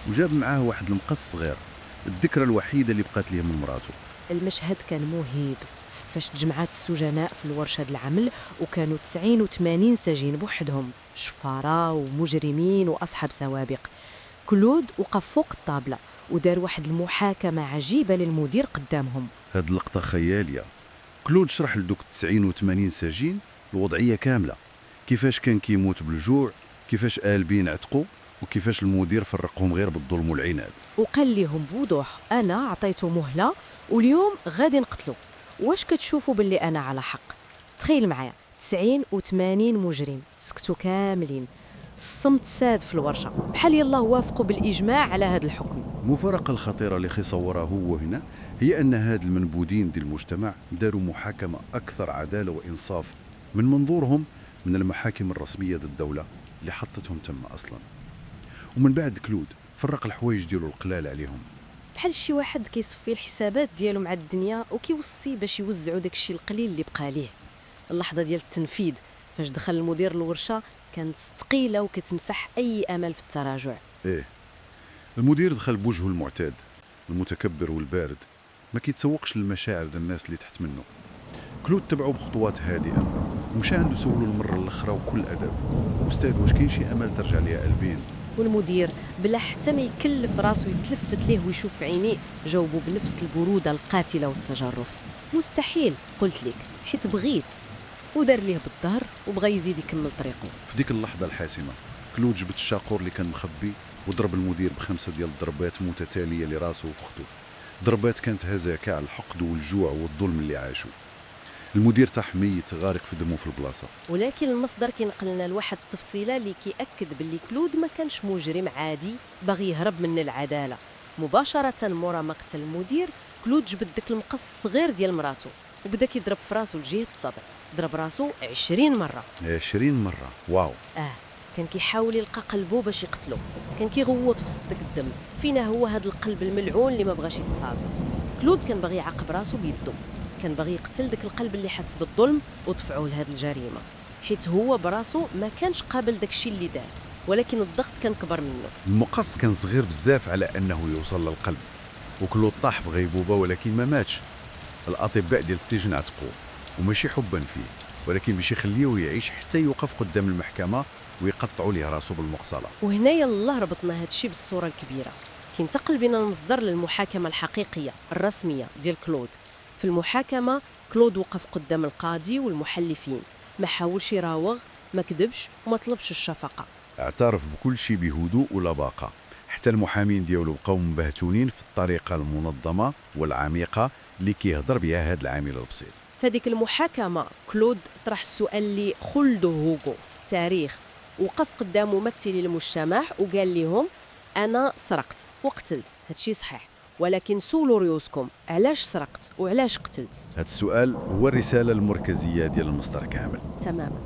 وجاب معاه واحد المقص صغير، الذكرى الوحيدة اللي بقات ليه من مراته. المشهد كان مهيب فاش تجمعات السجناء في الورشة د العمل وكانوا 89 سجين بوحدهم، شفارة ومجرمين وأصحاب سوابق. كلود وقف فوق الطابلة ودار واحد المحاكمة عجيبة للمدير قدامهم. هاد اللقطة خيالية. كلود شرح لدوك 89 سجين الوضعية كاملة، كيفاش كان كيموت بالجوع، كيفاش آلبين عتقوا، وكيفاش المدير فرقهم غير بالظلم والعناد. وقال لهم بوضوح انا عطيته مهله واليوم غادي نقتلو. واش كتشوفوا باللي انا على حق؟ تخيل معايا 90 و80 مجرم سكتوا كاملين، الصمت ساد في الورشه، بحال يلاه وافقوا بالاجماع على هذا الحكم. المفارقة الخطيرة اللي خيصورها هو هنا هي أن هاد المنبوذين ديال المجتمع داروا محاكمة أكثر عدالة وإنصاف من منظورهم من المحاكم الرسمية ضد الدولة اللي حطتهم تم أصلا. ومن بعد كلود فرق الحوايج ديالو القلال عليهم، بحال شي واحد كيصفي الحسابات ديالو مع الدنيا وكيوصي باش يوزعوا داكشي القليل اللي بقى ليه. اللحظه ديال التنفيذ فاش دخل المدير الورشه كانت ثقيله وكتمسح اي امل في التراجع. إيه المدير دخل بوجهه المعتاد المتكبر والبارد، ما كيتسوقش للمشاعر ديال الناس اللي تحت منه. كلود تبعه بخطوات هادئة ومشى عنده سولو المرة الأخرى وكل أدب: أستاذ واش كاين شي أمل ترجع ليا قلبين؟ والمدير بلا حتى ما يكلف راسو يتلفت ليه ويشوف في عينيه جاوبه بنفس البرودة القاتلة والتجرف: مستحيل قلت لك حيت بغيت. ودار ليه بالظهر وبغى يزيد يكمل طريقه. في ديك اللحظة الحاسمة كلود جبت الشاقور اللي كان مخبي وضرب المدير ب5 ديال الضربات متتالية لراسه وفخذه. ضربات كانت هزة كاع الحقد والجوع والظلم اللي عاشوا. المدير طاح ميت غارق في دمه في البلاصة. ولكن المصدر كينقلنا لواحد التفصيله اللي كيأكد باللي كلود ما كانش مجرم عادي باغي يهرب من العداله. مباشره مورا مقتل المدير كلود جبد داك المقص الصغير ديال مراته وبدا كيضرب في راسو لجهه الصدر. ضرب راسو 20 مره. 20 مرة، واو. كان كيحاول يلقى قلبه باش يقتلو، كان كيغوط في صدق الدم. فينا هو هذا القلب الملعون اللي ما بغاش يتصاب. كلود كان باغي يعاقب راسو بيدو، كان باغي يقتل داك القلب اللي حس بالظلم ودفعوه لهاد الجريمه، حيت هو براسو ما كانش قابل داكشي اللي دار، ولكن الضغط كان كبر منه. المقص كان صغير بزاف على أنه يوصل للقلب، وكلود طاح في غيبوبة ولكن ما ماتش. الأطباء ديال السجن عتقوه وماشي حبا فيه، ولكن باش يخليوه يعيش حتى يوقف قدام المحكمة ويقطعوا ليه راسو بالمقصلة. وهنا يلا ربطنا هادشي بالصورة الكبيرة. كينتقل بنا المصدر للمحاكمة الحقيقية الرسمية ديال كلود. في المحاكمة كلود وقف قدام القاضي والمحلفين، ما حاولش يراوغ، ما كذبش وما طلبش الشفقة. اعترف بكل شيء بهدوء ولباقة، حتى المحامين ديالو بقاو مبهتونين في الطريقة المنظمة والعميقة اللي كيهضر بها هاد العامل البسيط. فديك المحاكمة كلود طرح السؤال اللي خلده هوغو في التاريخ. وقف قدام ممثلي المجتمع وقال لهم: أنا سرقت وقتلت، هادشي صحيح، ولكن سولوا ريوسكم علاش سرقت وعلاش قتلت. هاد السؤال هو الرسالة المركزية ديال المصدر كامل. تماما.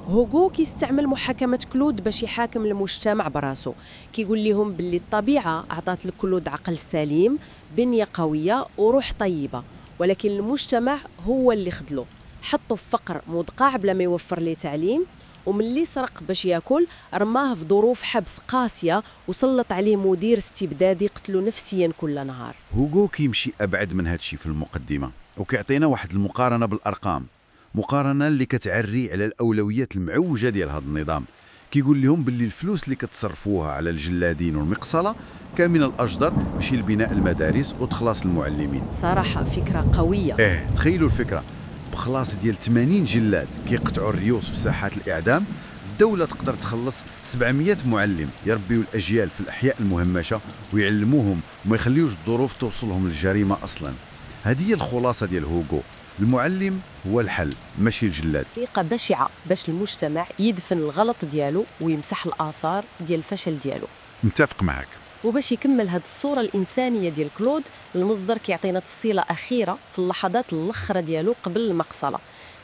هوغو كيستعمل محاكمة كلود باش يحاكم المجتمع براسو. كيقول لهم باللي الطبيعة أعطات لكلود عقل سليم، بنية قوية وروح طيبة، ولكن المجتمع هو اللي خدلو، حطه في فقر مدقع بلا ما يوفر ليه تعليم، وملي سرق باش ياكل رماه في ظروف حبس قاسية وسلط عليه مدير استبدادي قتلو نفسيا كل نهار. هوغو كيمشي أبعد من هادشي في المقدمة وكيعطينا واحد المقارنة بالأرقام، مقارنة اللي كتعري على الأولويات المعوجة ديال هذا النظام. كيقول لهم باللي الفلوس اللي كتصرفوها على الجلادين والمقصلة كان من الأجدر مشي لبناء المدارس وتخلاص المعلمين. صراحة فكرة قوية. تخيلوا الفكرة، بخلاص ديال 80 جلاد كيقطعوا الريوس في ساحات الإعدام، الدولة تقدر تخلص 700 معلم يربيوا الأجيال في الأحياء المهمشة ويعلموهم وما يخليوش الظروف توصلهم للجريمة أصلا. هذه هي الخلاصة ديال هوغو، المعلم هو الحل ماشي الجلاد. طريقة بشعة باش المجتمع يدفن الغلط ديالو ويمسح الآثار ديال الفشل ديالو. متفق معك. وباش يكمل هاد الصورة الإنسانية ديال كلود، المصدر كيعطينا تفصيلة أخيرة في اللحظات الأخرى ديالو قبل المقصلة.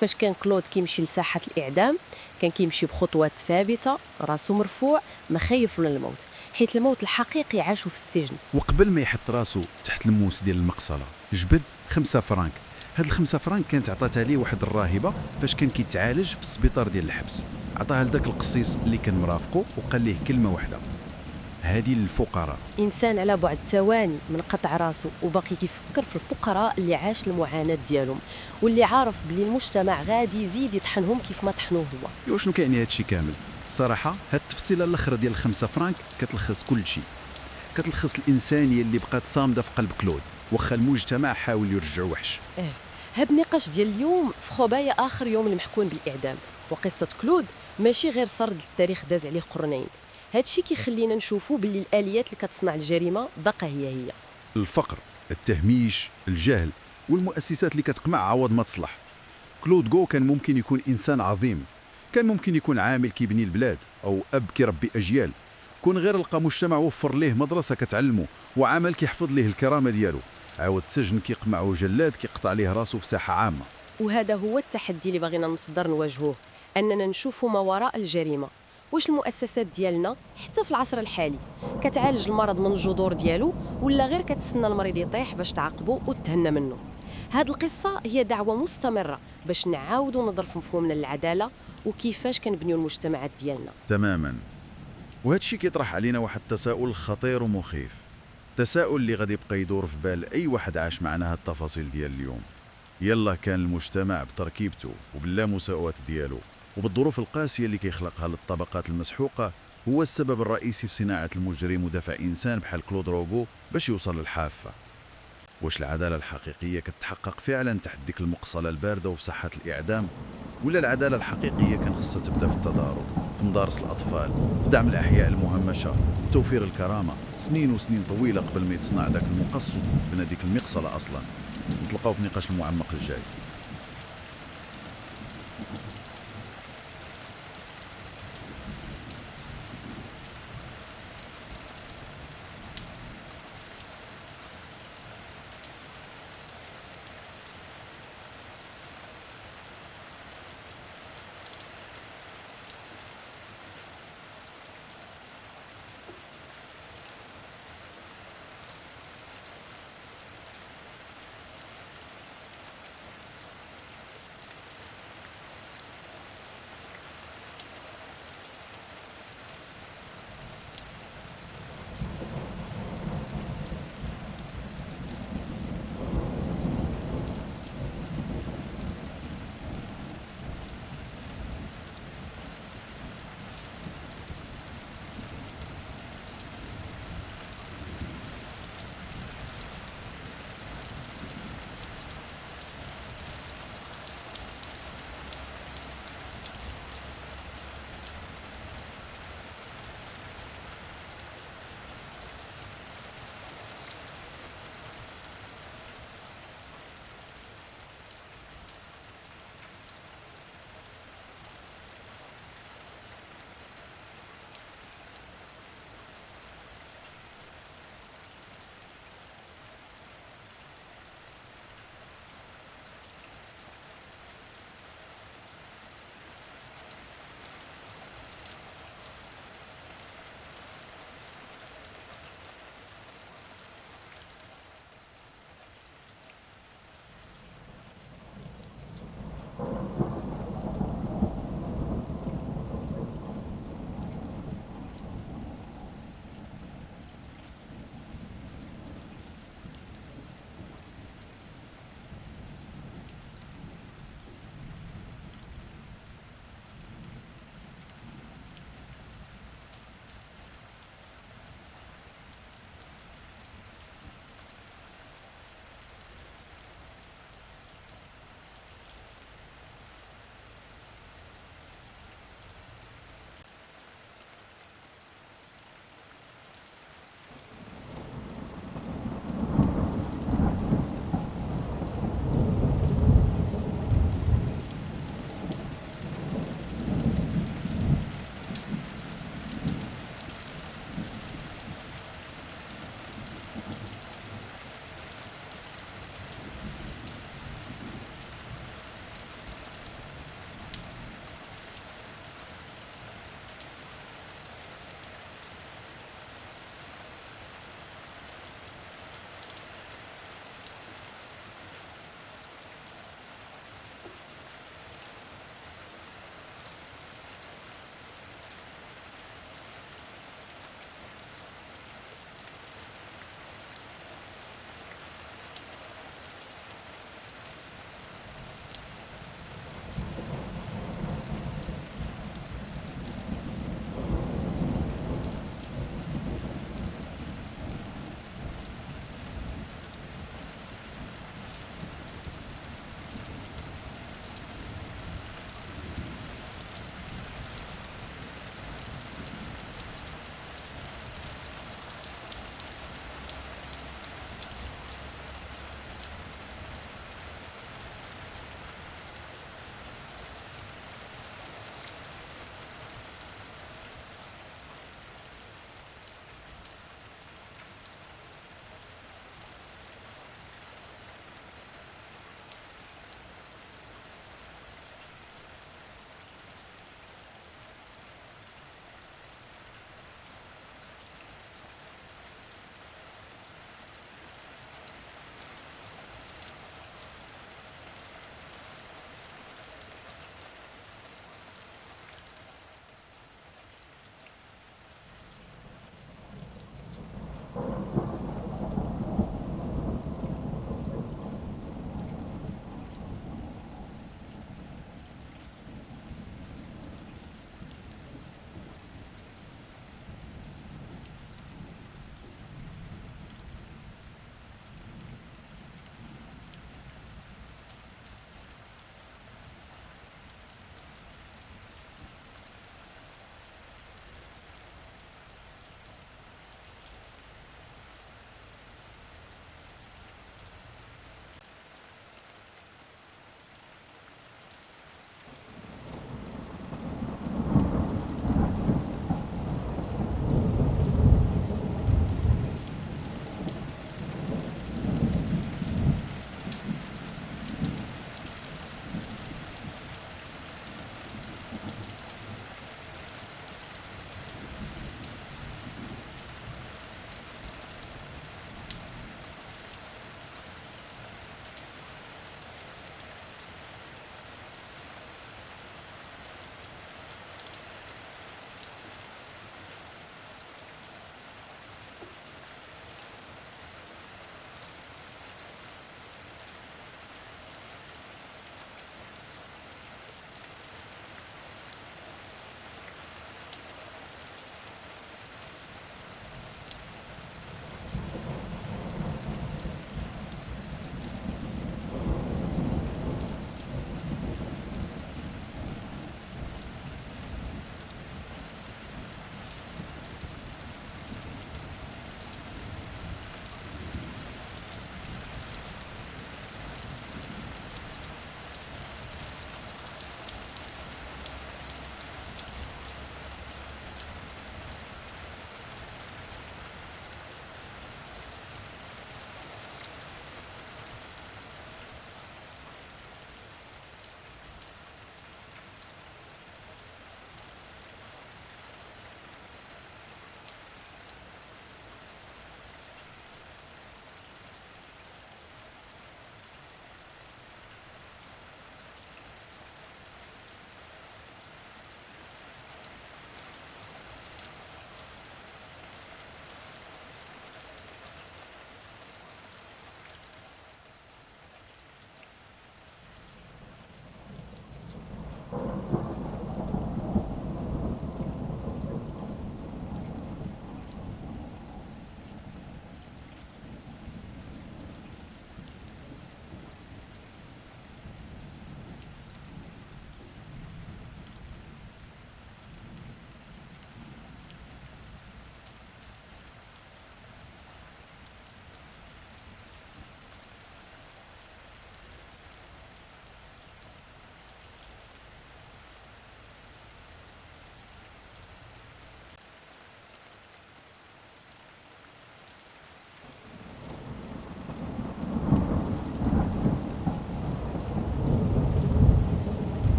فاش كان كلود كيمشي لساحة الإعدام كان كيمشي بخطوات ثابتة، راسو مرفوع، ما خايف من الموت، حيث الموت الحقيقي عاشو في السجن. وقبل ما يحط راسو تحت الموس ديال المقصلة جبد 5 فرانك. هاد ال5 فرانك كانت عطاتها ليه واحد الراهبة فاش كان كيتعالج في السبيطار ديال الحبس. عطاها لذاك القصيص اللي كان مرافقه وقال ليه كلمة واحدة: هذه للفقراء. إنسان على بعد ثواني من قطع راسه وباقي كيفكر في الفقراء اللي عاش المعاناة ديالهم واللي عارف بلي المجتمع غادي يزيد يطحنهم كيف ما طحنوه هو. ايوا شنو كيعني هادشي كامل؟ الصراحة هاد التفصيلة الاخرى ديال 5 فرانك كتلخص كل شيء، كتلخص الإنسانية اللي بقات صامدة في قلب كلود واخا المجتمع حاول يرجعو وحش. هاد النقاش ديال اليوم في خبايا آخر يوم المحكوم بالإعدام، وقصة كلود ماشي غير سرد التاريخ داز عليه قرنين، هادشي كيخلينا نشوفوا باللي الآليات اللي كتصنع الجريمة باقا هي. الفقر، التهميش، الجهل والمؤسسات اللي كتقمع عوض ما تصلح. كلود جو كان ممكن يكون إنسان عظيم، كان ممكن يكون عامل كيبني البلاد أو أب كيربي أجيال، كون غير لقى مجتمع وفر ليه مدرسة كتعلمه وعمل كيحفظ ليه الكرامة ديالو، عاود سجن كيقمعه جلاد كيقطع ليه راسه في ساحة عامة. وهذا هو التحدي اللي باغينا نصدر نواجهوه، أننا نشوفوا ما وراء الجريمة. واش المؤسسات ديالنا حتى في العصر الحالي كتعالج المرض من الجذور ديالو، ولا غير كتسنى المريض يطيح باش تعاقبه وتهنى منه؟ هاد القصة هي دعوة مستمرة باش نعاودوا نظرف مفهومنا للعدالة وكيفاش كنبنيو المجتمعات ديالنا. تماما. وهذا الشيء كيطرح علينا واحد التساؤل خطير ومخيف، تساؤل اللي غادي يبقى يدور في بال أي واحد عاش معنا هاد التفاصيل ديال اليوم. يلا كان المجتمع بتركيبته وبلا مساواة ديالو وبالظروف القاسية اللي كيخلقها للطبقات المسحوقة هو السبب الرئيسي في صناعة المجرم ودفع إنسان بحال كلود روغو باش يوصل للحافة. واش العدالة الحقيقية كتحقق فعلا تحت ديك المقصلة الباردة وفي ساحة الإعدام، ولا العدالة الحقيقية كان خصها تبدا في التضارب، في مدارس الأطفال، في دعم الأحياء المهمشة، وتوفير الكرامة، سنين وسنين طويلة قبل ما يتصنع ذاك المقص وتبنى ديك المقصلة أصلا. نتلقاو في النقاش المعمق الجاي.